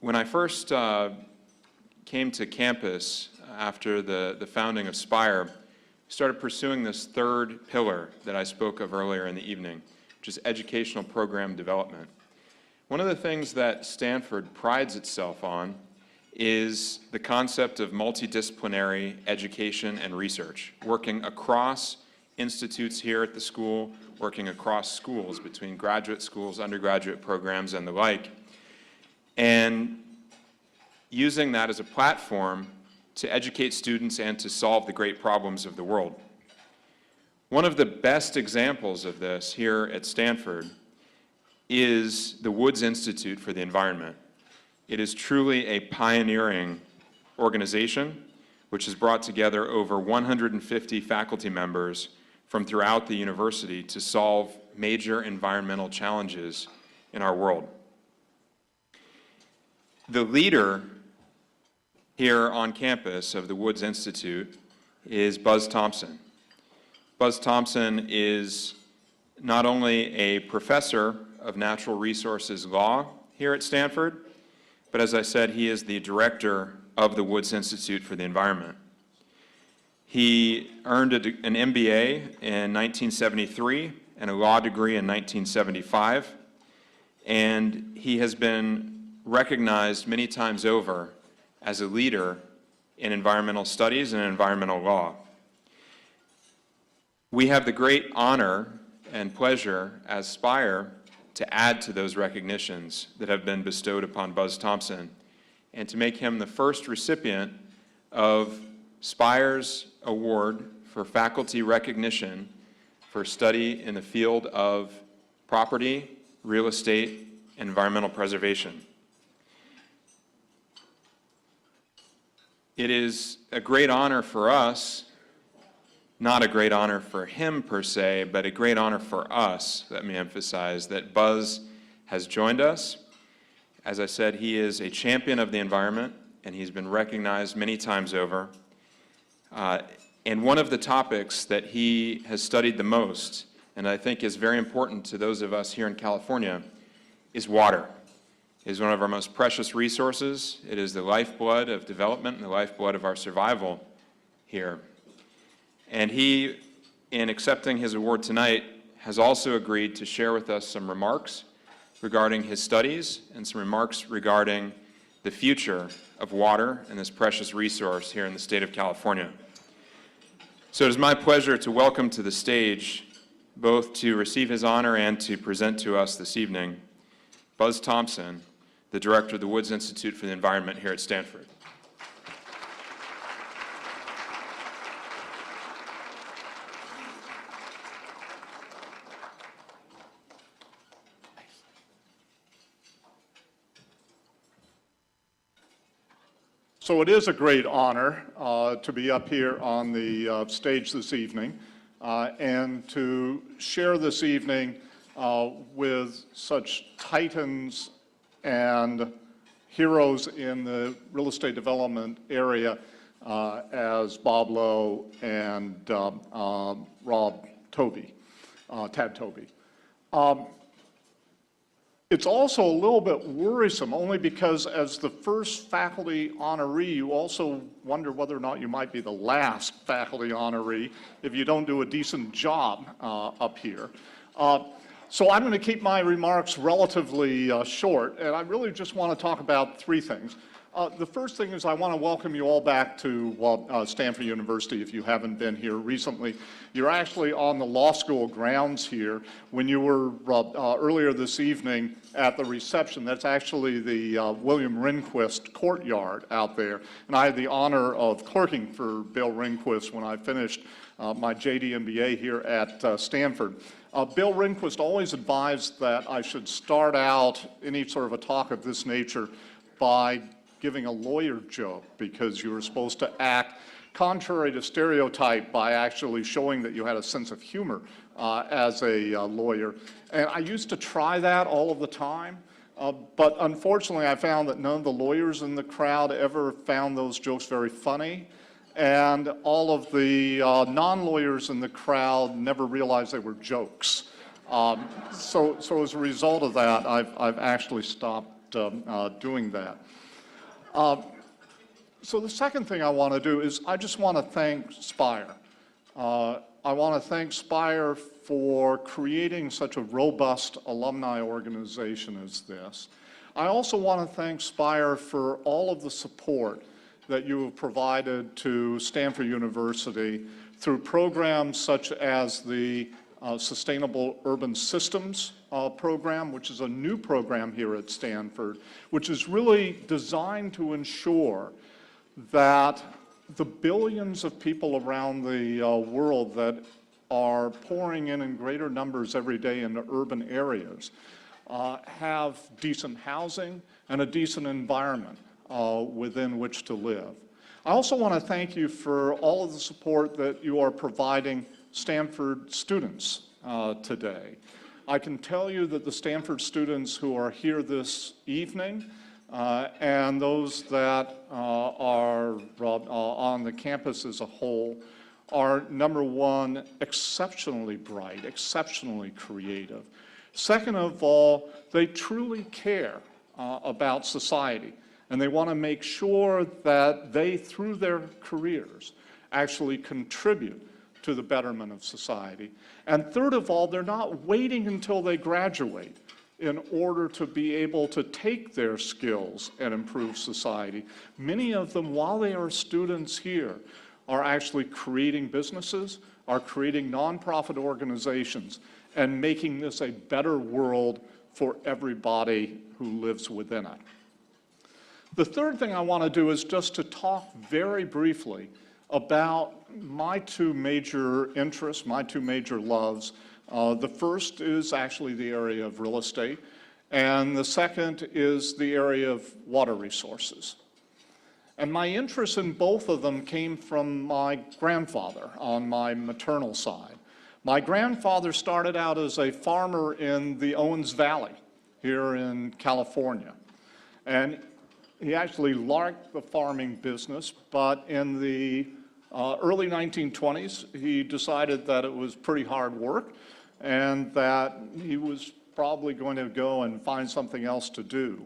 I first came to campus after the founding of Spire, we started pursuing this third pillar that I spoke of earlier in the evening, which is educational program development. One of the things that Stanford prides itself on is the concept of multidisciplinary education and research, working across institutes here at the school, working across schools, between graduate schools, undergraduate programs, and the like, and using that as a platform to educate students and to solve the great problems of the world. One of the best examples of this here at Stanford is the Woods Institute for the Environment. It is truly a pioneering organization which has brought together over 150 faculty members from throughout the university to solve major environmental challenges in our world. The leader here on campus of the Woods Institute is Buzz Thompson. Buzz Thompson is not only a professor of natural resources law here at Stanford, but as I said, he is the director of the Woods Institute for the Environment. He earned an MBA in 1973 and a law degree in 1975, and he has been recognized many times over as a leader in environmental studies and environmental law. We have the great honor and pleasure as Spire to add to those recognitions that have been bestowed upon Buzz Thompson and to make him the first recipient of Spire's award for faculty recognition for study in the field of property, real estate, and environmental preservation. It is a great honor for us, not a great honor for him per se, but a great honor for us, let me emphasize, that Buzz has joined us. As I said, he is a champion of the environment, and he's been recognized many times over. And one of the topics that he has studied the most, and I think is very important to those of us here in California, is water. It is one of our most precious resources. It is the lifeblood of development and the lifeblood of our survival here. And he, in accepting his award tonight, has also agreed to share with us some remarks regarding his studies and some remarks regarding the future of water and this precious resource here in the state of California. So it is my pleasure to welcome to the stage, both to receive his honor and to present to us this evening, Buzz Thompson, the director of the Woods Institute for the Environment here at Stanford. So it is a great honor to be up here on the stage this evening and to share this evening with such titans and heroes in the real estate development area as Bob Lowe and Tad Tobey. It's also a little bit worrisome, only because as the first faculty honoree, you also wonder whether or not you might be the last faculty honoree if you don't do a decent job up here. So I'm going to keep my remarks relatively short, and I really just want to talk about three things. The first thing is I want to welcome you all back to Stanford University if you haven't been here recently. You're actually on the law school grounds here. When you were earlier this evening at the reception, that's actually the William Rehnquist courtyard out there. And I had the honor of clerking for Bill Rehnquist when I finished my JD MBA here at Stanford. Bill Rehnquist always advised that I should start out any sort of a talk of this nature by giving a lawyer joke, because you were supposed to act contrary to stereotype by actually showing that you had a sense of humor as a lawyer. And I used to try that all of the time, but unfortunately I found that none of the lawyers in the crowd ever found those jokes very funny, and all of the non-lawyers in the crowd never realized they were jokes. So as a result of that, I've actually stopped doing that. So the second thing I want to do is I just want to thank Spire. I want to thank Spire for creating such a robust alumni organization as this. I also want to thank Spire for all of the support that you have provided to Stanford University through programs such as the Sustainable Urban Systems program, which is a new program here at Stanford, which is really designed to ensure that the billions of people around the world that are pouring in greater numbers every day into urban areas have decent housing and a decent environment within which to live. I also want to thank you for all of the support that you are providing Stanford students today. I can tell you that the Stanford students who are here this evening and those that are on the campus as a whole are, number one, exceptionally bright, exceptionally creative. Second of all, they truly care about society, and they want to make sure that they, through their careers, actually contribute to the betterment of society. And third of all, they're not waiting until they graduate in order to be able to take their skills and improve society. Many of them, while they are students here, are actually creating businesses, are creating nonprofit organizations, and making this a better world for everybody who lives within it. The third thing I want to do is just to talk very briefly about my two major interests, my two major loves. The first is actually the area of real estate, and the second is the area of water resources. And my interest in both of them came from my grandfather on my maternal side. My grandfather started out as a farmer in the Owens Valley here in California. And he actually liked the farming business, but in the early 1920s, he decided that it was pretty hard work and that he was probably going to go and find something else to do.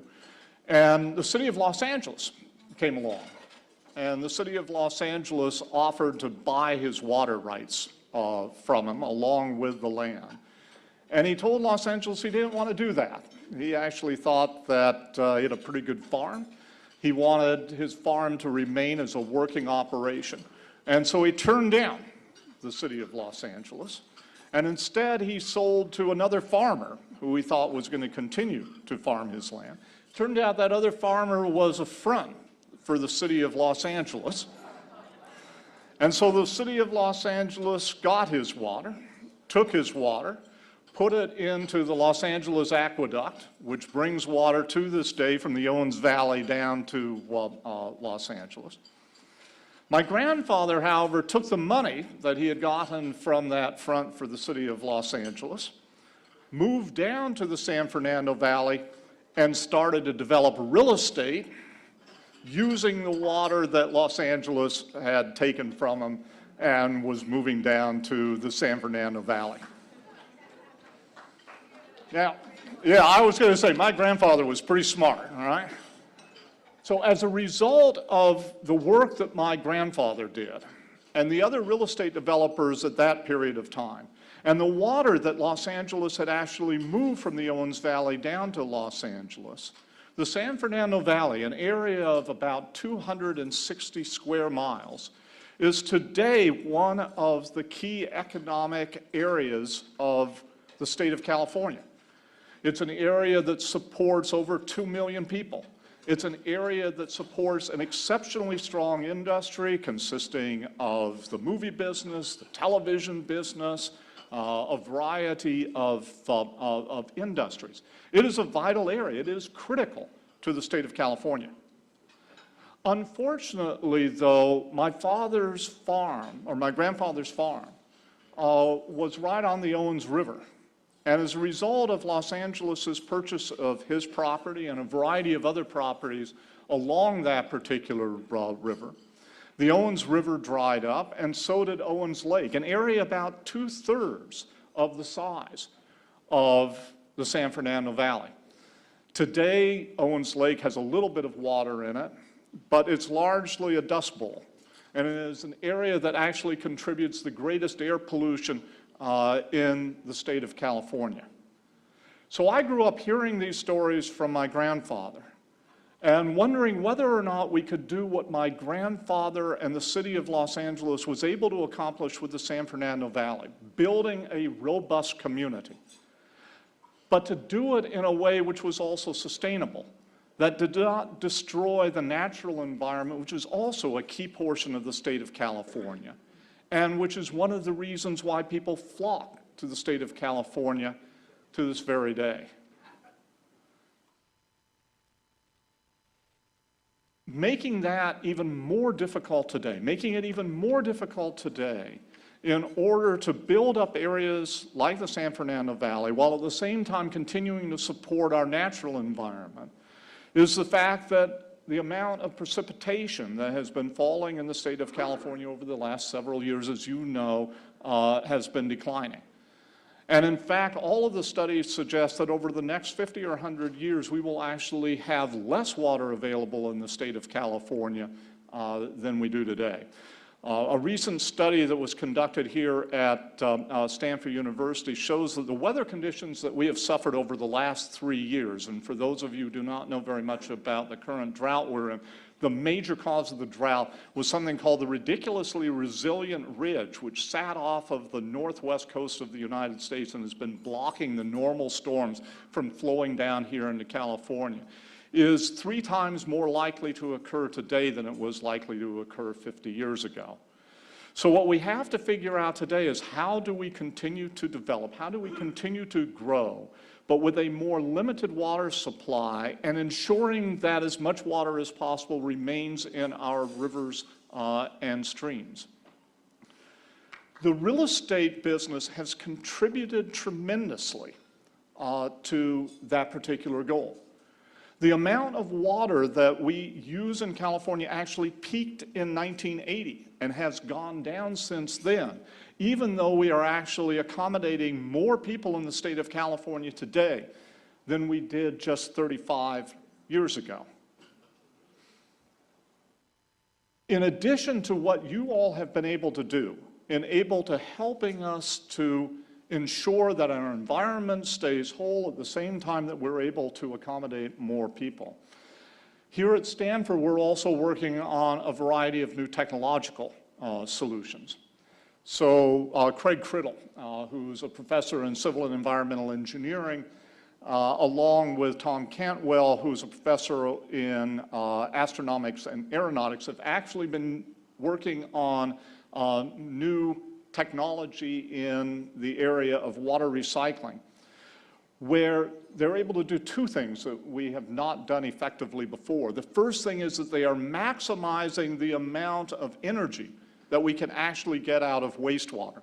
And the city of Los Angeles came along, and the city of Los Angeles offered to buy his water rights from him along with the land. And he told Los Angeles he didn't want to do that. He actually thought that he had a pretty good farm. He wanted his farm to remain as a working operation. And so he turned down the city of Los Angeles, and instead he sold to another farmer who he thought was going to continue to farm his land. Turned out that other farmer was a front for the city of Los Angeles. And so the city of Los Angeles got his water, took his water, put it into the Los Angeles Aqueduct, which brings water to this day from the Owens Valley down to Los Angeles. My grandfather, however, took the money that he had gotten from that front for the city of Los Angeles, moved down to the San Fernando Valley, and started to develop real estate using the water that Los Angeles had taken from him and was moving down to the San Fernando Valley. Now, Yeah, I was going to say, my grandfather was pretty smart, all right? So as a result of the work that my grandfather did, and the other real estate developers at that period of time, and the water that Los Angeles had actually moved from the Owens Valley down to Los Angeles, the San Fernando Valley, an area of about 260 square miles, is today one of the key economic areas of the state of California. It's an area that supports over 2 million people. It's an area that supports an exceptionally strong industry consisting of the movie business, the television business, a variety of industries. It is a vital area. It is critical to the state of California. Unfortunately, though, my father's farm, or my grandfather's farm, was right on the Owens River. And as a result of Los Angeles's purchase of his property and a variety of other properties along that particular river, the Owens River dried up, and so did Owens Lake, an area about 2/3 of the size of the San Fernando Valley. Today, Owens Lake has a little bit of water in it, but it's largely a dust bowl. And it is an area that actually contributes the greatest air pollution in the state of California. So I grew up hearing these stories from my grandfather and wondering whether or not we could do what my grandfather and the city of Los Angeles was able to accomplish with the San Fernando Valley, building a robust community, but to do it in a way which was also sustainable, that did not destroy the natural environment, which is also a key portion of the state of California, and which is one of the reasons why people flock to the state of California to this very day. Making that even more difficult today, making it even more difficult today in order to build up areas like the San Fernando Valley, while at the same time continuing to support our natural environment, is the fact that the amount of precipitation that has been falling in the state of California over the last several years, as you know, has been declining. And in fact, all of the studies suggest that over the next 50 or 100 years, we will actually have less water available in the state of California than we do today. A recent study that was conducted here at Stanford University shows that the weather conditions that we have suffered over the last 3 years, and for those of you who do not know very much about the current drought we're in, the major cause of the drought was something called the ridiculously resilient ridge, which sat off of the northwest coast of the United States and has been blocking the normal storms from flowing down here into California, is 3 times more likely to occur today than it was likely to occur 50 years ago. So what we have to figure out today is how do we continue to develop, how do we continue to grow, but with a more limited water supply and ensuring that as much water as possible remains in our rivers and streams. The real estate business has contributed tremendously to that particular goal. The amount of water that we use in California actually peaked in 1980 and has gone down since then, even though we are actually accommodating more people in the state of California today than we did just 35 years ago. In addition to what you all have been able to do, in able to helping us to ensure that our environment stays whole at the same time that we're able to accommodate more people. Here at Stanford, we're also working on a variety of new technological solutions. So Craig Criddle, who's a professor in civil and environmental engineering, along with Tom Cantwell, who's a professor in astronomics and aeronautics, have actually been working on new technology in the area of water recycling, where they're able to do 2 things that we have not done effectively before. The first thing is that they are maximizing the amount of energy that we can actually get out of wastewater.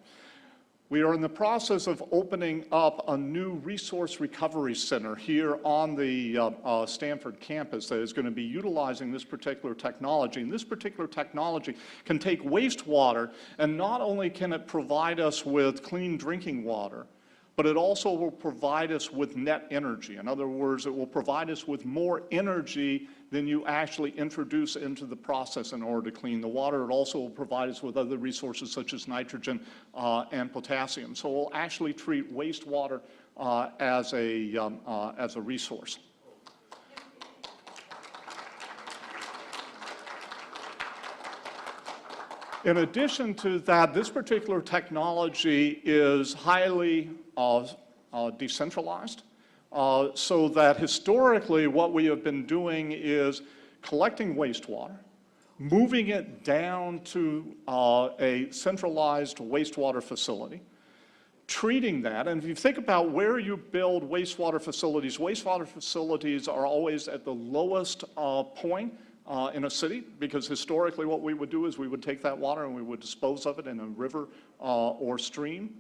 We are in the process of opening up a new resource recovery center here on the Stanford campus that is going to be utilizing this particular technology. And this particular technology can take wastewater, and not only can it provide us with clean drinking water, but it also will provide us with net energy. In other words, it will provide us with more energy than you actually introduce into the process in order to clean the water. It also will provide us with other resources such as nitrogen and potassium. So we'll actually treat wastewater as a resource. In addition to that, this particular technology is highly decentralized, so that historically what we have been doing is collecting wastewater, moving it down to a centralized wastewater facility, treating that, and if you think about where you build wastewater facilities are always at the lowest point in a city, because historically what we would do is we would take that water and we would dispose of it in a river or stream.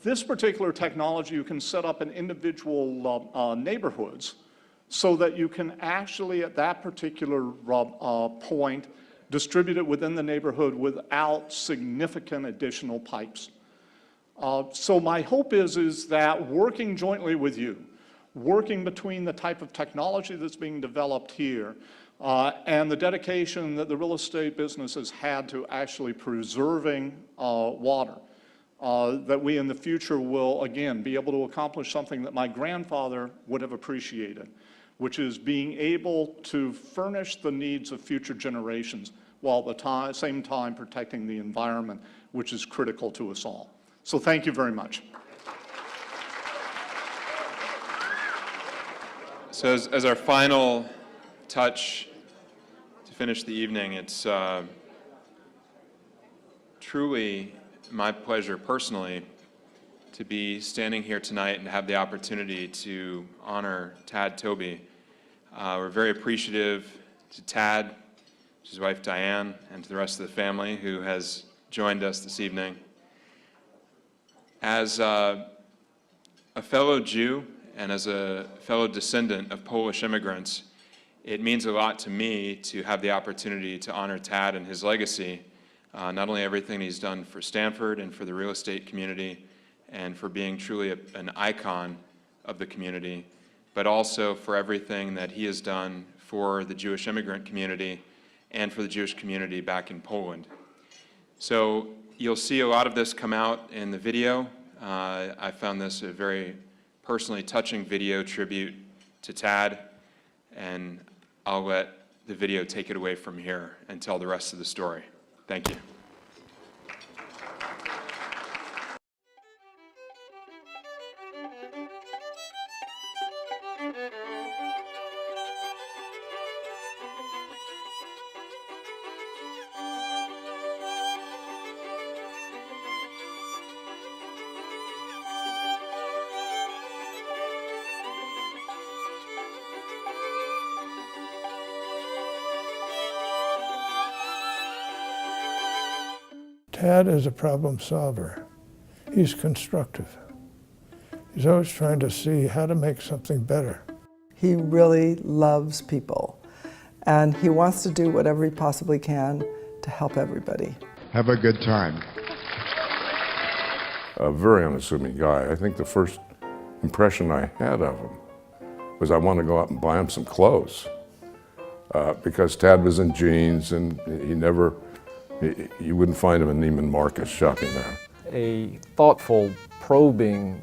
This particular technology, you can set up in individual neighborhoods so that you can actually at that particular point distribute it within the neighborhood without significant additional pipes. So my hope is that working jointly with you, working between the type of technology that's being developed here and the dedication that the real estate business has had to actually preserving water, that we in the future will, again, be able to accomplish something that my grandfather would have appreciated, which is being able to furnish the needs of future generations while at the same time protecting the environment, which is critical to us all. So thank you very much. So as our final touch to finish the evening, it's truly my pleasure personally to be standing here tonight and have the opportunity to honor Tad Toby. We're very appreciative to Tad, to his wife Diane, and to the rest of the family who has joined us this evening. As a fellow Jew and as a fellow descendant of Polish immigrants, it means a lot to me to have the opportunity to honor Tad and his legacy, not only everything he's done for Stanford and for the real estate community and for being truly an icon of the community, but also for everything that he has done for the Jewish immigrant community and for the Jewish community back in Poland. So you'll see a lot of this come out in the video. I found this a very personally touching video tribute to Tad, and I'll let the video take it away from here and tell the rest of the story. Thank you. Tad is a problem solver. He's constructive. He's always trying to see how to make something better. He really loves people, and he wants to do whatever he possibly can to help everybody. Have a good time. A very unassuming guy. I think the first impression I had of him was I wanted to go out and buy him some clothes because Tad was in jeans and you wouldn't find him in Neiman Marcus shopping there. A thoughtful, probing,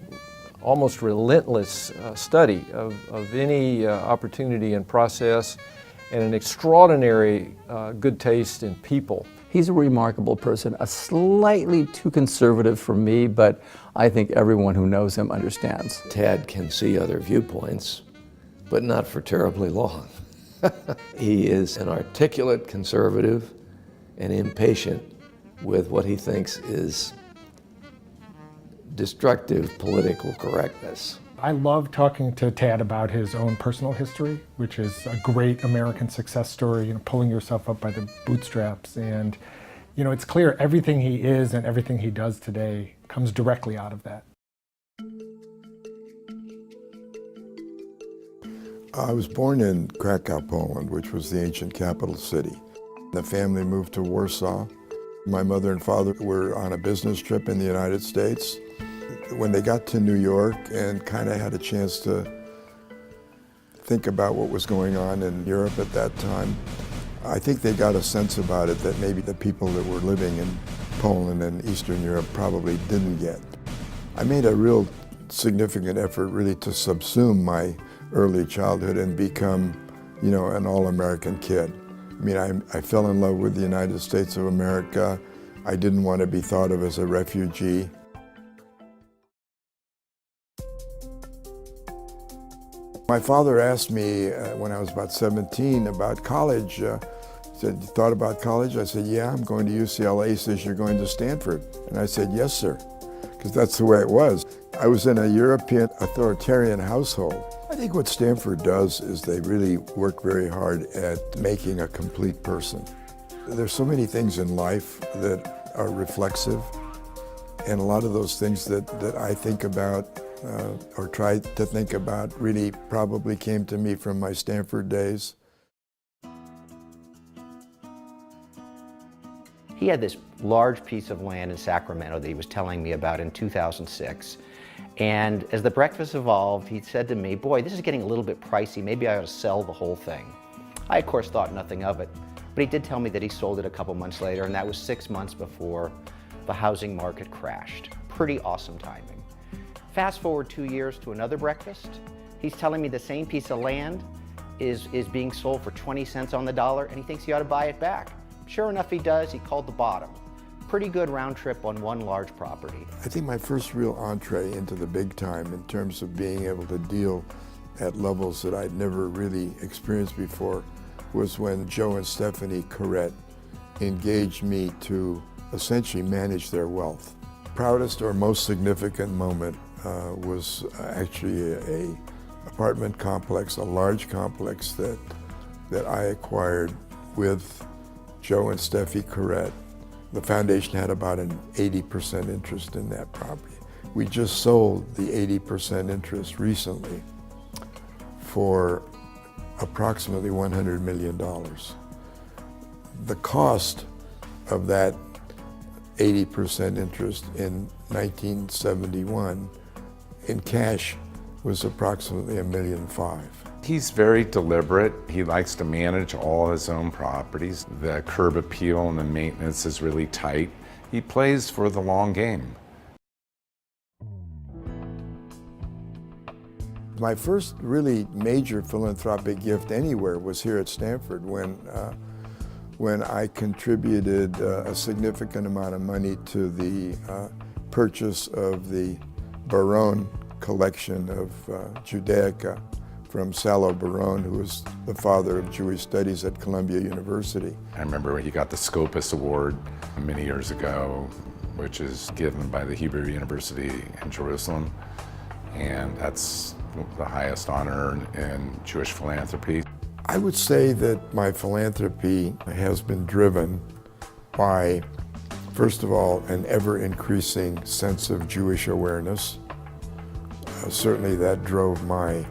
almost relentless study of any opportunity and process, and an extraordinary good taste in people. He's a remarkable person, a slightly too conservative for me, but I think everyone who knows him understands. Tad can see other viewpoints, but not for terribly long. He is an articulate conservative and impatient with what he thinks is destructive political correctness. I love talking to Tad about his own personal history, which is a great American success story, pulling yourself up by the bootstraps. And, it's clear everything he is and everything he does today comes directly out of that. I was born in Krakow, Poland, which was the ancient capital city. The family moved to Warsaw. My mother and father were on a business trip in the United States. When they got to New York and kind of had a chance to think about what was going on in Europe at that time, I think they got a sense about it that maybe the people that were living in Poland and Eastern Europe probably didn't get. I made a real significant effort really to subsume my early childhood and become, you know, an all-American kid. I mean, I fell in love with the United States of America. I didn't want to be thought of as a refugee. My father asked me when I was about 17 about college. He said, "You thought about college?" I said, "Yeah, I'm going to UCLA." He says, "You're going to Stanford?" And I said, "Yes, sir," because that's the way it was. I was in a European authoritarian household. I think what Stanford does is they really work very hard at making a complete person. There's so many things in life that are reflexive, and a lot of those things that I think about or try to think about really probably came to me from my Stanford days. He had this large piece of land in Sacramento that he was telling me about in 2006. And as the breakfast evolved, he said to me, "Boy, this is getting a little bit pricey. Maybe I ought to sell the whole thing." I, of course, thought nothing of it. But he did tell me that he sold it a couple months later, and that was 6 months before the housing market crashed. Pretty awesome timing. Fast forward 2 years to another breakfast. He's telling me the same piece of land is being sold for 20 cents on the dollar, and he thinks he ought to buy it back. Sure enough, he does. He called the bottom. Pretty good round trip on one large property. I think my first real entree into the big time in terms of being able to deal at levels that I'd never really experienced before was when Joe and Stephanie Corrett engaged me to essentially manage their wealth. Proudest or most significant moment was actually a apartment complex, a large complex that I acquired with Joe and Steffi Corrett. The foundation had about an 80% interest in that property. We just sold the 80% interest recently for approximately $100 million. The cost of that 80% interest in 1971 in cash was approximately $1.5 million. He's very deliberate. He likes to manage all his own properties. The curb appeal and the maintenance is really tight. He plays for the long game. My first really major philanthropic gift anywhere was here at Stanford when I contributed a significant amount of money to the purchase of the Barone collection of Judaica from Salo Baron, who was the father of Jewish studies at Columbia University. I remember he got the Scopus Award many years ago, which is given by the Hebrew University in Jerusalem, and that's the highest honor in Jewish philanthropy. I would say that my philanthropy has been driven by, first of all, an ever-increasing sense of Jewish awareness. Certainly that drove my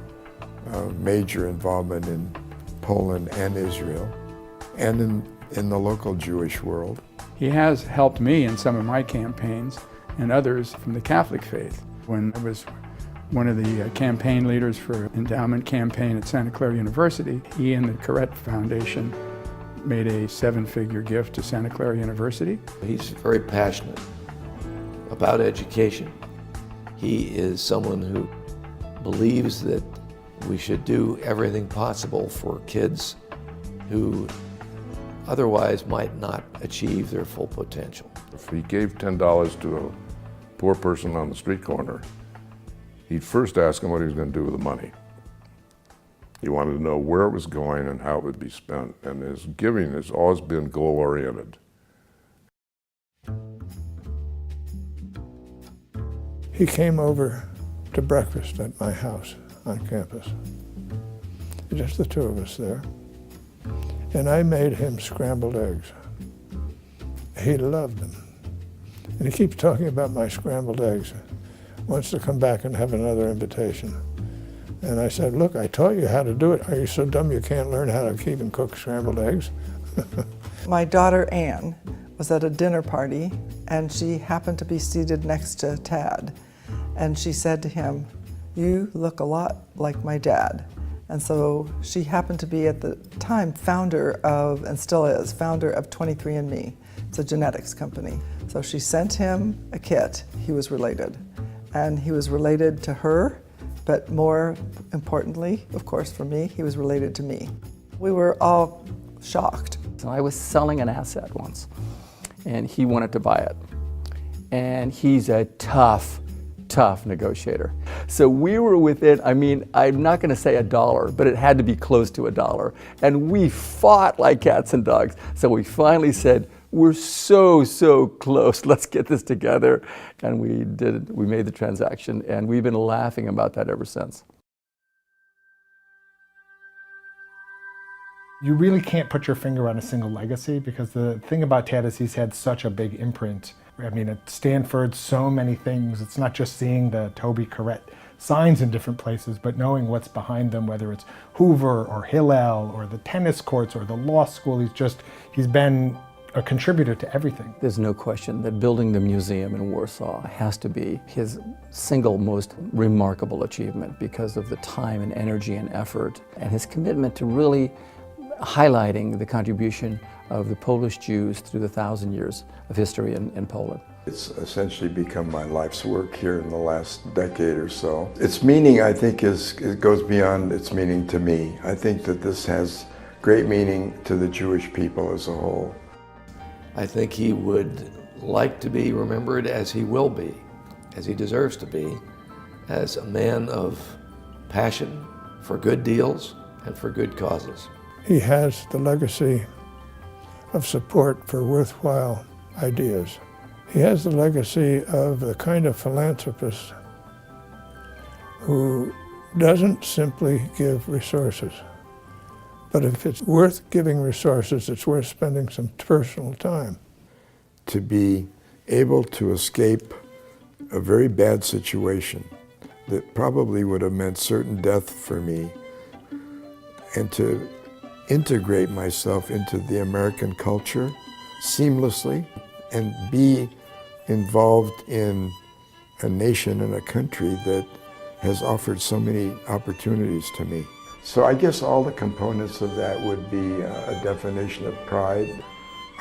major involvement in Poland and Israel, and in the local Jewish world. He has helped me in some of my campaigns and others from the Catholic faith. When I was one of the campaign leaders for endowment campaign at Santa Clara University, he and the Corrett Foundation made a 7-figure gift to Santa Clara University. He's very passionate about education. He is someone who believes that we should do everything possible for kids who otherwise might not achieve their full potential. If he gave $10 to a poor person on the street corner, he'd first ask him what he was going to do with the money. He wanted to know where it was going and how it would be spent, and his giving has always been goal-oriented. He came over to breakfast at my house on campus, just the two of us there, and I made him scrambled eggs. He loved them, and he keeps talking about my scrambled eggs. Wants to come back and have another invitation. And I said, "Look, I taught you how to do it. Are you so dumb you can't learn how to keep and cook scrambled eggs?" My daughter Anne was at a dinner party, and she happened to be seated next to Tad. and she said to him, "You look a lot like my dad." And so she happened to be at the time founder of, and still is, founder of 23andMe. It's a genetics company. So she sent him a kit. He was related. And he was related to her, but more importantly, of course for me, he was related to me. We were all shocked. So I was selling an asset once, and he wanted to buy it. And he's a tough negotiator. So we were within, I mean, I'm not going to say $1, but it had to be close to $1. And we fought like cats and dogs. So we finally said, we're so close, let's get this together. And we made the transaction, and we've been laughing about that ever since. You really can't put your finger on a single legacy, because the thing about Tad is he's had such a big imprint. I mean, at Stanford, so many things. It's not just seeing the Toby Corrett signs in different places, but knowing what's behind them, whether it's Hoover or Hillel or the tennis courts or the law school. He's been a contributor to everything. There's no question that building the museum in Warsaw has to be his single most remarkable achievement because of the time and energy and effort and his commitment to really highlighting the contribution of the Polish Jews through the 1,000 years of history in Poland. It's essentially become my life's work here in the last decade or so. Its meaning, I think, it goes beyond its meaning to me. I think that this has great meaning to the Jewish people as a whole. I think he would like to be remembered as he will be, as he deserves to be, as a man of passion for good deals and for good causes. He has the legacy of support for worthwhile ideas. He has the legacy of the kind of philanthropist who doesn't simply give resources, but if it's worth giving resources, it's worth spending some personal time. To be able to escape a very bad situation that probably would have meant certain death for me, and to integrate myself into the American culture seamlessly and be involved in a nation and a country that has offered so many opportunities to me. So I guess all the components of that would be a definition of pride.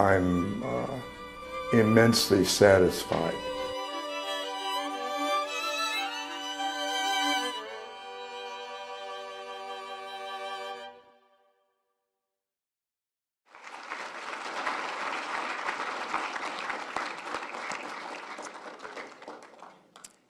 I'm immensely satisfied.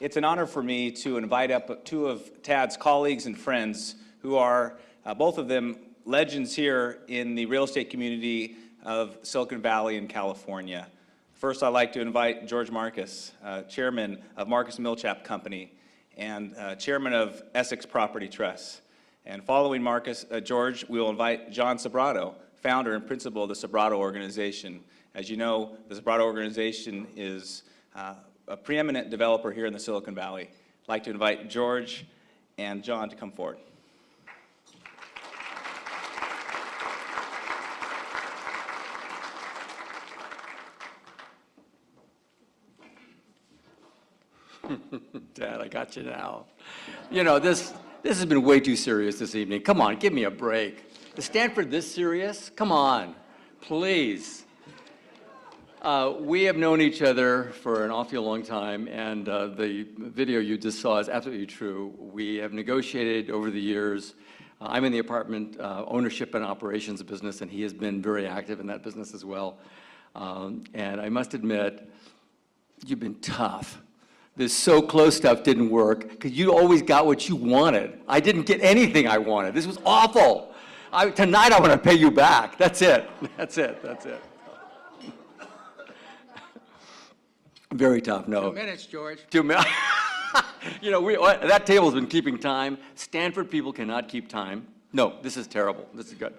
It's an honor for me to invite up two of Tad's colleagues and friends who are, both of them, legends here in the real estate community of Silicon Valley in California. First, I'd like to invite George Marcus, chairman of Marcus Millchap Company and chairman of Essex Property Trust. And following George, we will invite John Sobrato, founder and principal of the Sobrato Organization. As you know, the Sobrato Organization is a preeminent developer here in the Silicon Valley. I'd like to invite George and John to come forward. Dad, I got you now. You know, this has been way too serious this evening. Come on, give me a break. Is Stanford this serious? Come on, please. We have known each other for an awfully long time, and the video you just saw is absolutely true. We have negotiated over the years. I'm in the apartment ownership and operations business, and he has been very active in that business as well. And I must admit, you've been tough. This so close stuff didn't work because you always got what you wanted. I didn't get anything I wanted. This was awful. Tonight I want to pay you back. That's it. That's it. That's it. Very tough, no. 2 minutes, George. 2 minutes. You know, that table's been keeping time. Stanford people cannot keep time. No, this is terrible. This is good.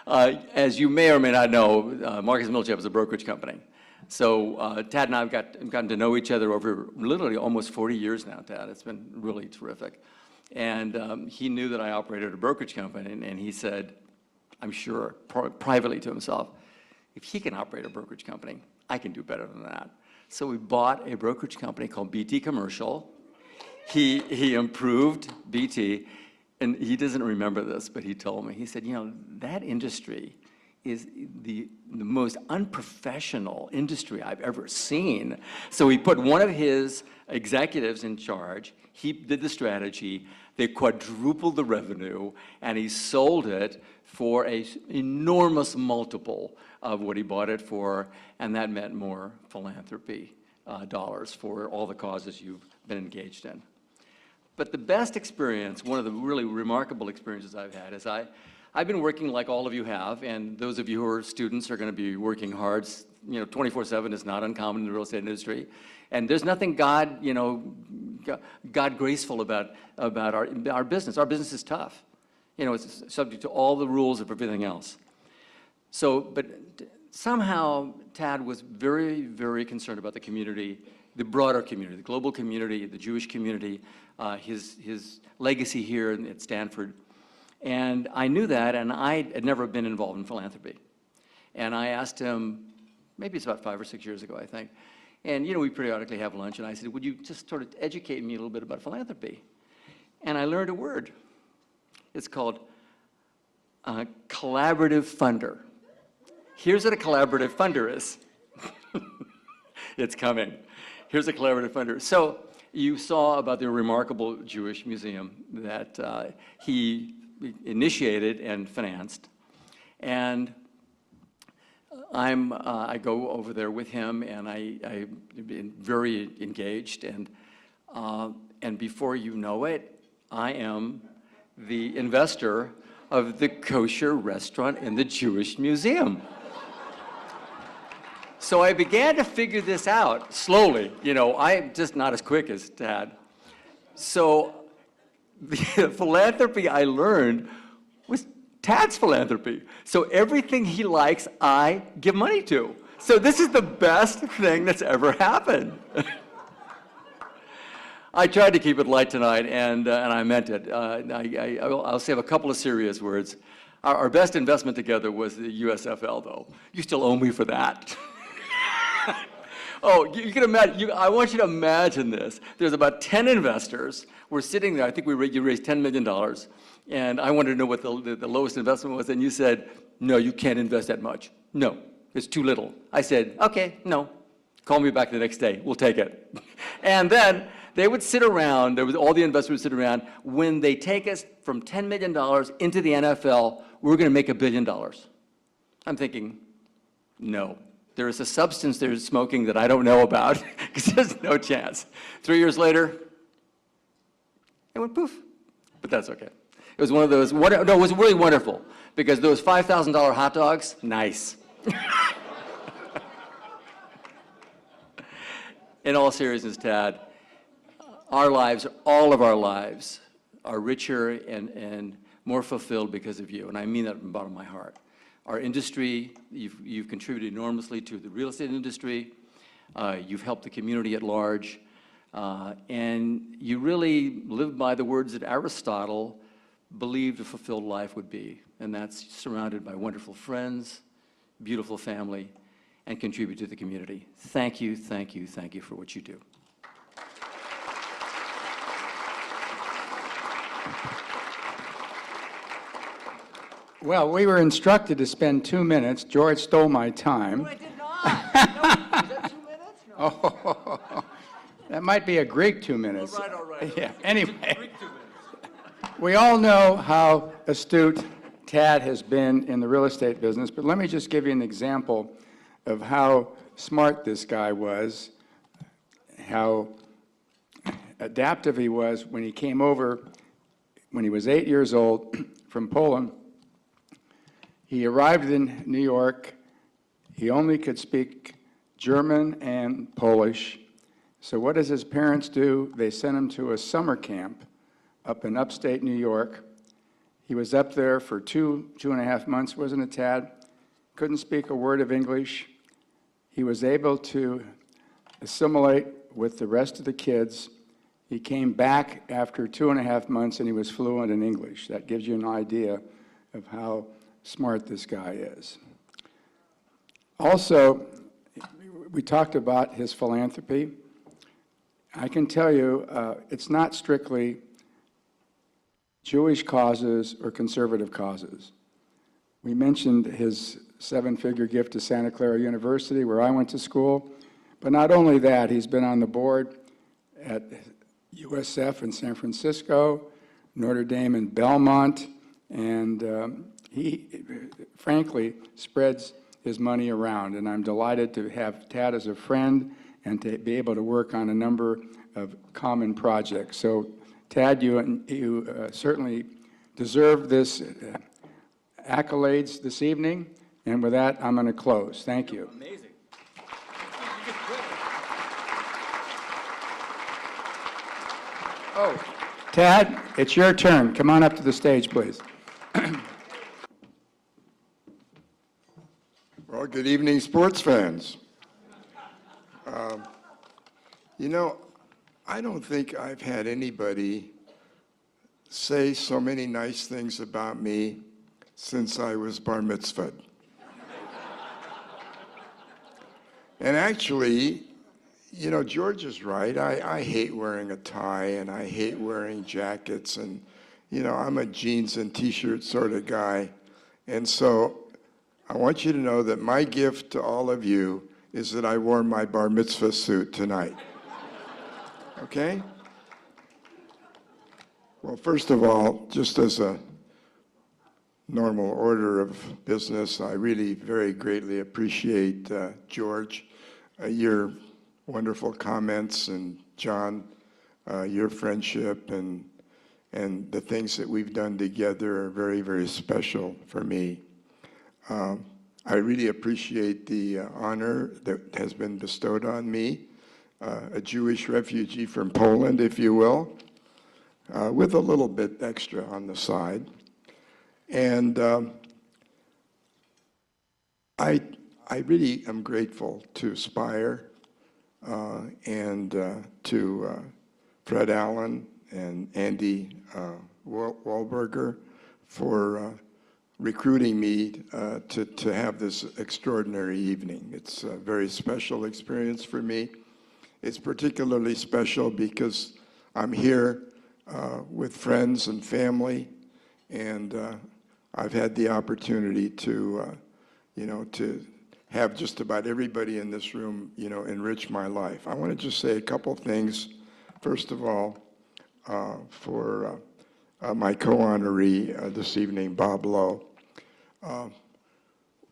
As you may or may not know, Marcus Millchap is a brokerage company. So Tad and I have gotten to know each other over literally almost 40 years now, Tad. It's been really terrific. And he knew that I operated a brokerage company, and he said, I'm sure, privately to himself, if he can operate a brokerage company, I can do better than that. So we bought a brokerage company called BT Commercial. He improved BT, and he doesn't remember this, but he told me, he said, you know, that industry is the most unprofessional industry I've ever seen. So he put one of his executives in charge. He did the strategy. They quadrupled the revenue, and he sold it for an enormous multiple of what he bought it for, and that meant more philanthropy dollars for all the causes you've been engaged in. But the best experience, one of the really remarkable experiences I've had, is I've been working like all of you have, and those of you who are students are going to be working hard. You know, 24/7 is not uncommon in the real estate industry, and there's nothing God graceful about our business. Our business is tough. You know, it's subject to all the rules of everything else. So, but somehow Tad was very, very concerned about the community, the broader community, the global community, the Jewish community, his legacy here at Stanford. And I knew that, and I had never been involved in philanthropy. And I asked him, maybe it's about 5 or 6 years ago, I think, and you know, we periodically have lunch, and I said, would you just sort of educate me a little bit about philanthropy? And I learned a word. It's called collaborative funder. Here's what a collaborative funder is. It's coming. Here's a collaborative funder. So you saw about the remarkable Jewish museum that he initiated and financed. And I go over there with him, and I've been very engaged. And before you know it, I am the investor of the kosher restaurant in the Jewish Museum. So I began to figure this out slowly. You know, I'm just not as quick as Dad. So the philanthropy I learned was Tad's philanthropy. So everything he likes, I give money to. So this is the best thing that's ever happened. I tried to keep it light tonight, and I meant it. I'll save a couple of serious words. Our best investment together was the USFL, though. You still owe me for that. Oh, you can imagine. I want you to imagine this. There's about 10 investors. We're sitting there. I think you raised $10 million, and I wanted to know what the lowest investment was, and you said, no, you can't invest that much. No, it's too little. I said, okay, no. Call me back the next day. We'll take it. And then they would sit around. All the investors would sit around. When they take us from $10 million into the NFL, we're going to make $1 billion. I'm thinking, no. There is a substance they're smoking that I don't know about, because there's no chance. 3 years later, it went poof. But that's okay. It was one of those, no, it was really wonderful, because those $5,000 hot dogs, nice. In all seriousness, Tad, our lives, all of our lives, are richer and more fulfilled because of you, and I mean that from the bottom of my heart. Our industry, you've contributed enormously to the real estate industry. You've helped the community at large. And you really live by the words that Aristotle believed a fulfilled life would be. And that's surrounded by wonderful friends, beautiful family, and contribute to the community. Thank you, thank you, thank you for what you do. Well, we were instructed to spend 2 minutes. George stole my time. No, I did not. No, is that 2 minutes? No. Oh, that might be a Greek 2 minutes. All right. Yeah. Anyway, Greek 2 minutes. we all know how astute Tad has been in the real estate business, but let me just give you an example of how smart this guy was, how adaptive he was when he came over when he was 8 years old from Poland. He arrived in New York. He only could speak German and Polish. So what does his parents do? They sent him to a summer camp up in upstate New York. He was up there for two and a half months, wasn't it, Tad? Couldn't speak a word of English. He was able to assimilate with the rest of the kids. He came back after 2.5 months, and he was fluent in English. That gives you an idea of how smart this guy is. Also, we talked about his philanthropy. I can tell you, it's not strictly Jewish causes or conservative causes. We mentioned his 7-figure gift to Santa Clara University, where I went to school. But not only that, he's been on the board at USF in San Francisco, Notre Dame in Belmont, and he, frankly, spreads his money around. And I'm delighted to have Tad as a friend and to be able to work on a number of common projects. So, Tad, you certainly deserve this accolades this evening. And with that, I'm going to close. Thank you. Amazing. Oh, Tad, it's your turn. Come on up to the stage, please. Well, good evening, sports fans. You know, I don't think I've had anybody say so many nice things about me since I was bar mitzvahed. And actually, you know, George is right. I hate wearing a tie and I hate wearing jackets, and, you know, I'm a jeans and t-shirt sort of guy. And so I want you to know that my gift to all of you is that I wore my bar mitzvah suit tonight. Okay? Well, first of all, just as a normal order of business, I really very greatly appreciate George, your wonderful comments, and John, your friendship, and the things that we've done together are very, very special for me. I really appreciate the honor that has been bestowed on me, a Jewish refugee from Poland, if you will, with a little bit extra on the side. And I really am grateful to Spire and to Fred Allen and Andy Wahlberger for recruiting me to have this extraordinary evening. It's a very special experience for me. It's particularly special because I'm here with friends and family, and I've had the opportunity to, you know, to have just about everybody in this room, you know, enrich my life. I want to just say a couple things. First of all, for my co-honoree this evening, Bob Lowe.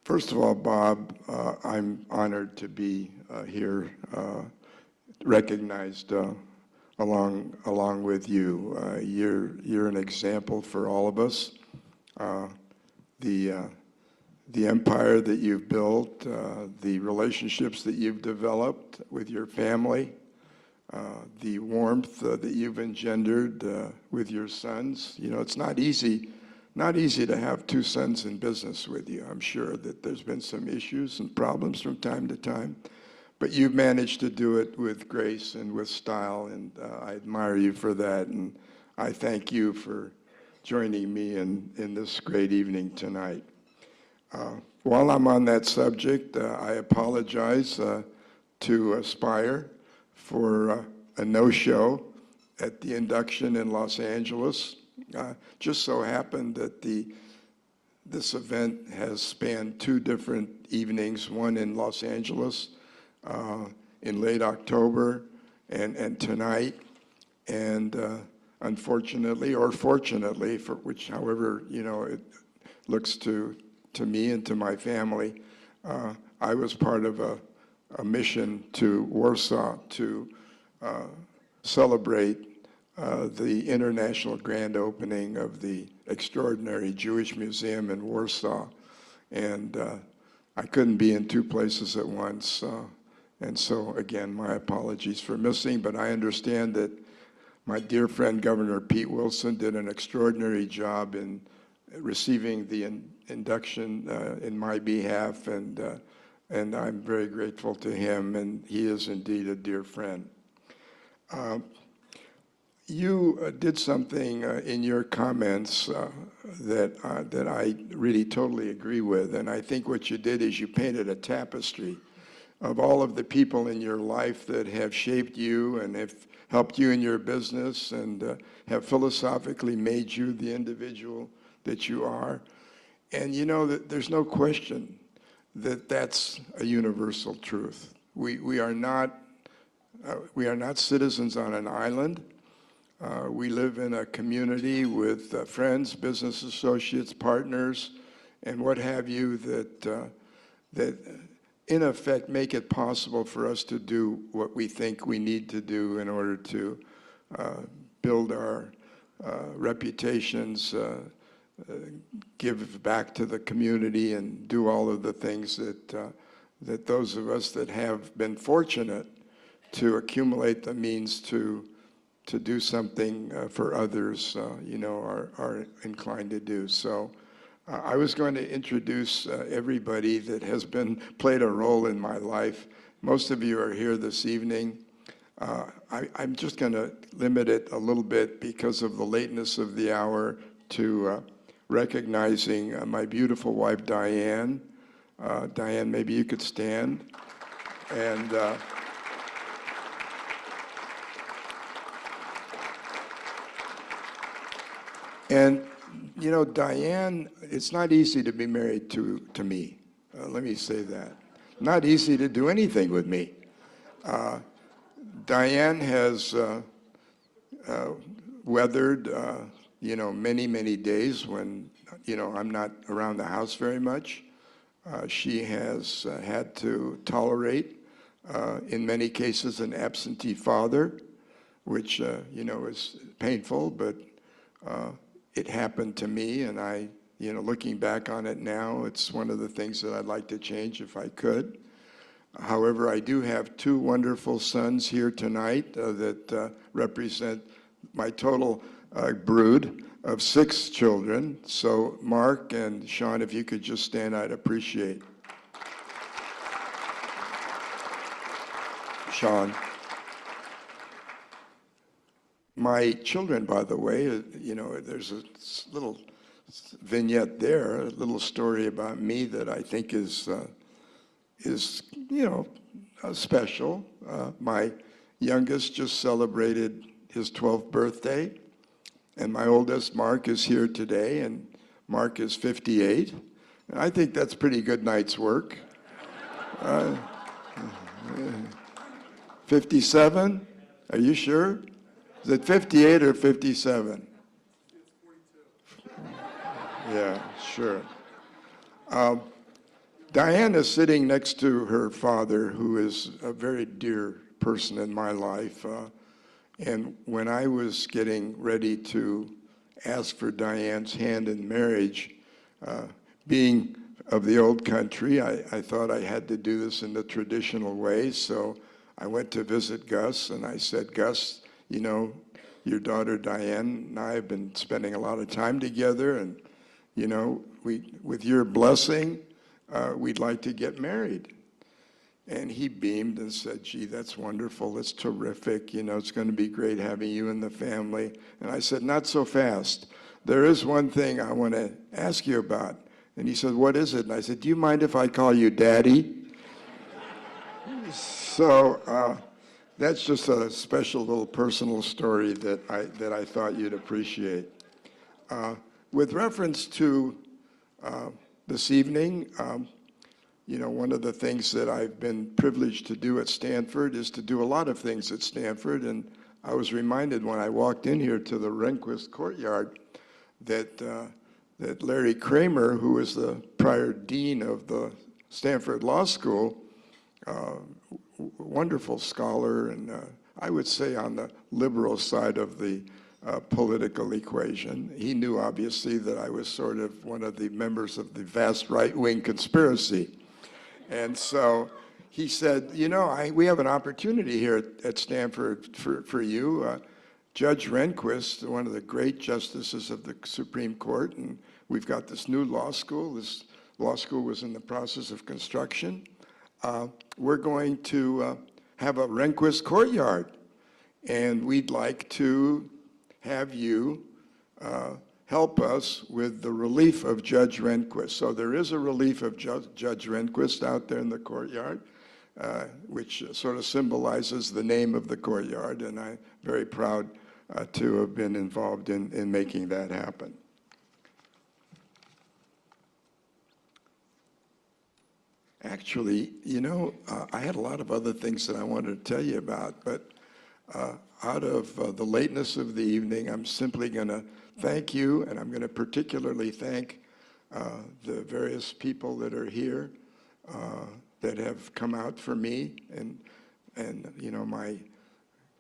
First of all, Bob, I'm honored to be here, recognized along with you. You're an example for all of us. The empire that you've built, the relationships that you've developed with your family, the warmth that you've engendered with your sons. You know, it's not easy to have two sons in business with you. I'm sure that there's been some issues and problems from time to time, but you've managed to do it with grace and with style, and I admire you for that, and I thank you for joining me in this great evening tonight. While I'm on that subject, I apologize to Aspire for a no-show at the induction in Los Angeles. Just so happened that this event has spanned two different evenings, one in Los Angeles in late October and tonight. And unfortunately, or fortunately, for which, however, you know, it looks to me and to my family, I was part of a mission to Warsaw to celebrate the international grand opening of the extraordinary Jewish Museum in Warsaw. And I couldn't be in two places at once. And so, again, my apologies for missing, but I understand that my dear friend Governor Pete Wilson did an extraordinary job in receiving the induction in my behalf, and I'm very grateful to him, and he is indeed a dear friend. You did something in your comments that I really totally agree with, and I think what you did is you painted a tapestry of all of the people in your life that have shaped you and have helped you in your business and have philosophically made you the individual that you are. And you know that there's no question that that's a universal truth. We are not citizens on an island. We live in a community with friends, business associates, partners, and what have you that in effect make it possible for us to do what we think we need to do in order to build our reputations, give back to the community, and do all of the things that those of us that have been fortunate to accumulate the means to do something for others, are inclined to do. So I was going to introduce everybody that has played a role in my life. Most of you are here this evening. I'm just going to limit it a little bit because of the lateness of the hour to recognizing my beautiful wife, Diane. Diane, maybe you could stand. And you know, Diane, it's not easy to be married to me. Let me say that. Not easy to do anything with me. Diane has weathered, many, many days when, I'm not around the house very much. She has had to tolerate, in many cases, an absentee father, which, is painful, but it happened to me, and I, looking back on it now, it's one of the things that I'd like to change if I could. However, I do have two wonderful sons here tonight that represent my total brood of 6 children. So Mark and Sean, if you could just stand, I'd appreciate. Sean. My children, by the way, there's a little vignette there, a little story about me that I think is special. My youngest just celebrated his 12th birthday, and my oldest, Mark, is here today, and Mark is 58. And I think that's pretty good night's work. 57? Are you sure? Is it 58 or 57? Yeah, sure. Diane is sitting next to her father, who is a very dear person in my life. And when I was getting ready to ask for Diane's hand in marriage, being of the old country, I thought I had to do this in the traditional way. So I went to visit Gus, and I said, Gus, your daughter Diane and I have been spending a lot of time together, and with your blessing, we'd like to get married. And he beamed and said, gee, that's wonderful, that's terrific, it's going to be great having you in the family. And I said, not so fast. There is one thing I want to ask you about. And he said, what is it? And I said, do you mind if I call you Daddy? So that's just a special little personal story that I thought you'd appreciate. With reference to this evening, one of the things that I've been privileged to do at Stanford is to do a lot of things at Stanford. And I was reminded when I walked in here to the Rehnquist courtyard that Larry Kramer, who was the prior dean of the Stanford Law School, wonderful scholar, and I would say on the liberal side of the political equation. He knew, obviously, that I was sort of one of the members of the vast right-wing conspiracy. And so he said, we have an opportunity here at Stanford for you. Judge Rehnquist, one of the great justices of the Supreme Court, and we've got this new law school. This law school was in the process of construction. We're going to have a Rehnquist courtyard, and we'd like to have you help us with the relief of Judge Rehnquist. So there is a relief of Judge Rehnquist out there in the courtyard, which sort of symbolizes the name of the courtyard, and I'm very proud to have been involved in making that happen. Actually, you know, I had a lot of other things that I wanted to tell you about, but out of the lateness of the evening, I'm simply going to thank you, and I'm going to particularly thank the various people that are here that have come out for me, and you know, my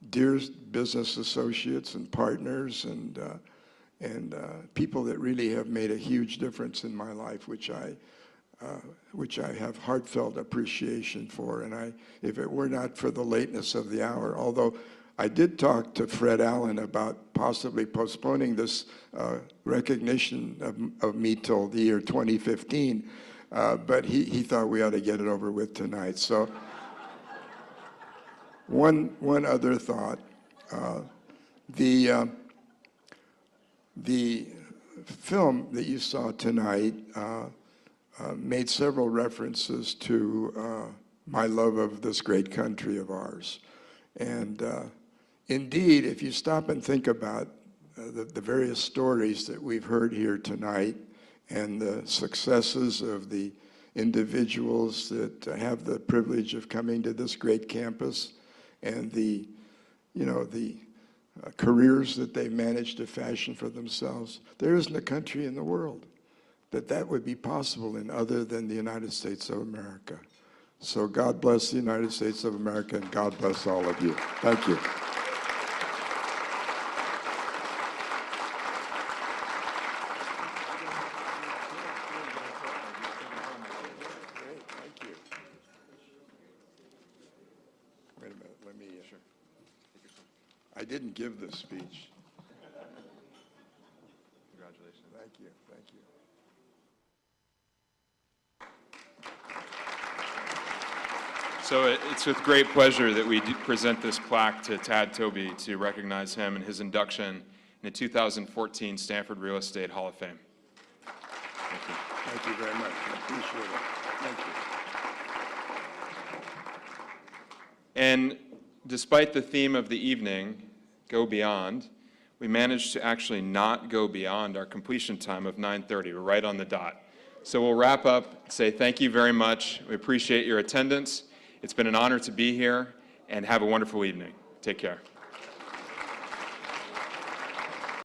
dear business associates and partners and people that really have made a huge difference in my life, which I have heartfelt appreciation for. And if it were not for the lateness of the hour, although I did talk to Fred Allen about possibly postponing this recognition of me till the year 2015, but he thought we ought to get it over with tonight. So one other thought, the film that you saw tonight made several references to my love of this great country of ours. And indeed, if you stop and think about the various stories that we've heard here tonight and the successes of the individuals that have the privilege of coming to this great campus and the careers that they've managed to fashion for themselves, there isn't a country in the world that would be possible in other than the United States of America. So God bless the United States of America, and God bless all of you. Thank you. Wait a minute, let me, I didn't give this speech. Congratulations. Thank you, thank you. So it's with great pleasure that we present this plaque to Tad Toby to recognize him and his induction in the 2014 Stanford Real Estate Hall of Fame. Thank you. Thank you very much. I appreciate it. Thank you. And despite the theme of the evening, Go Beyond, we managed to actually not go beyond our completion time of 9:30. We're right on the dot. So we'll wrap up, say thank you very much. We appreciate your attendance. It's been an honor to be here, and have a wonderful evening. Take care.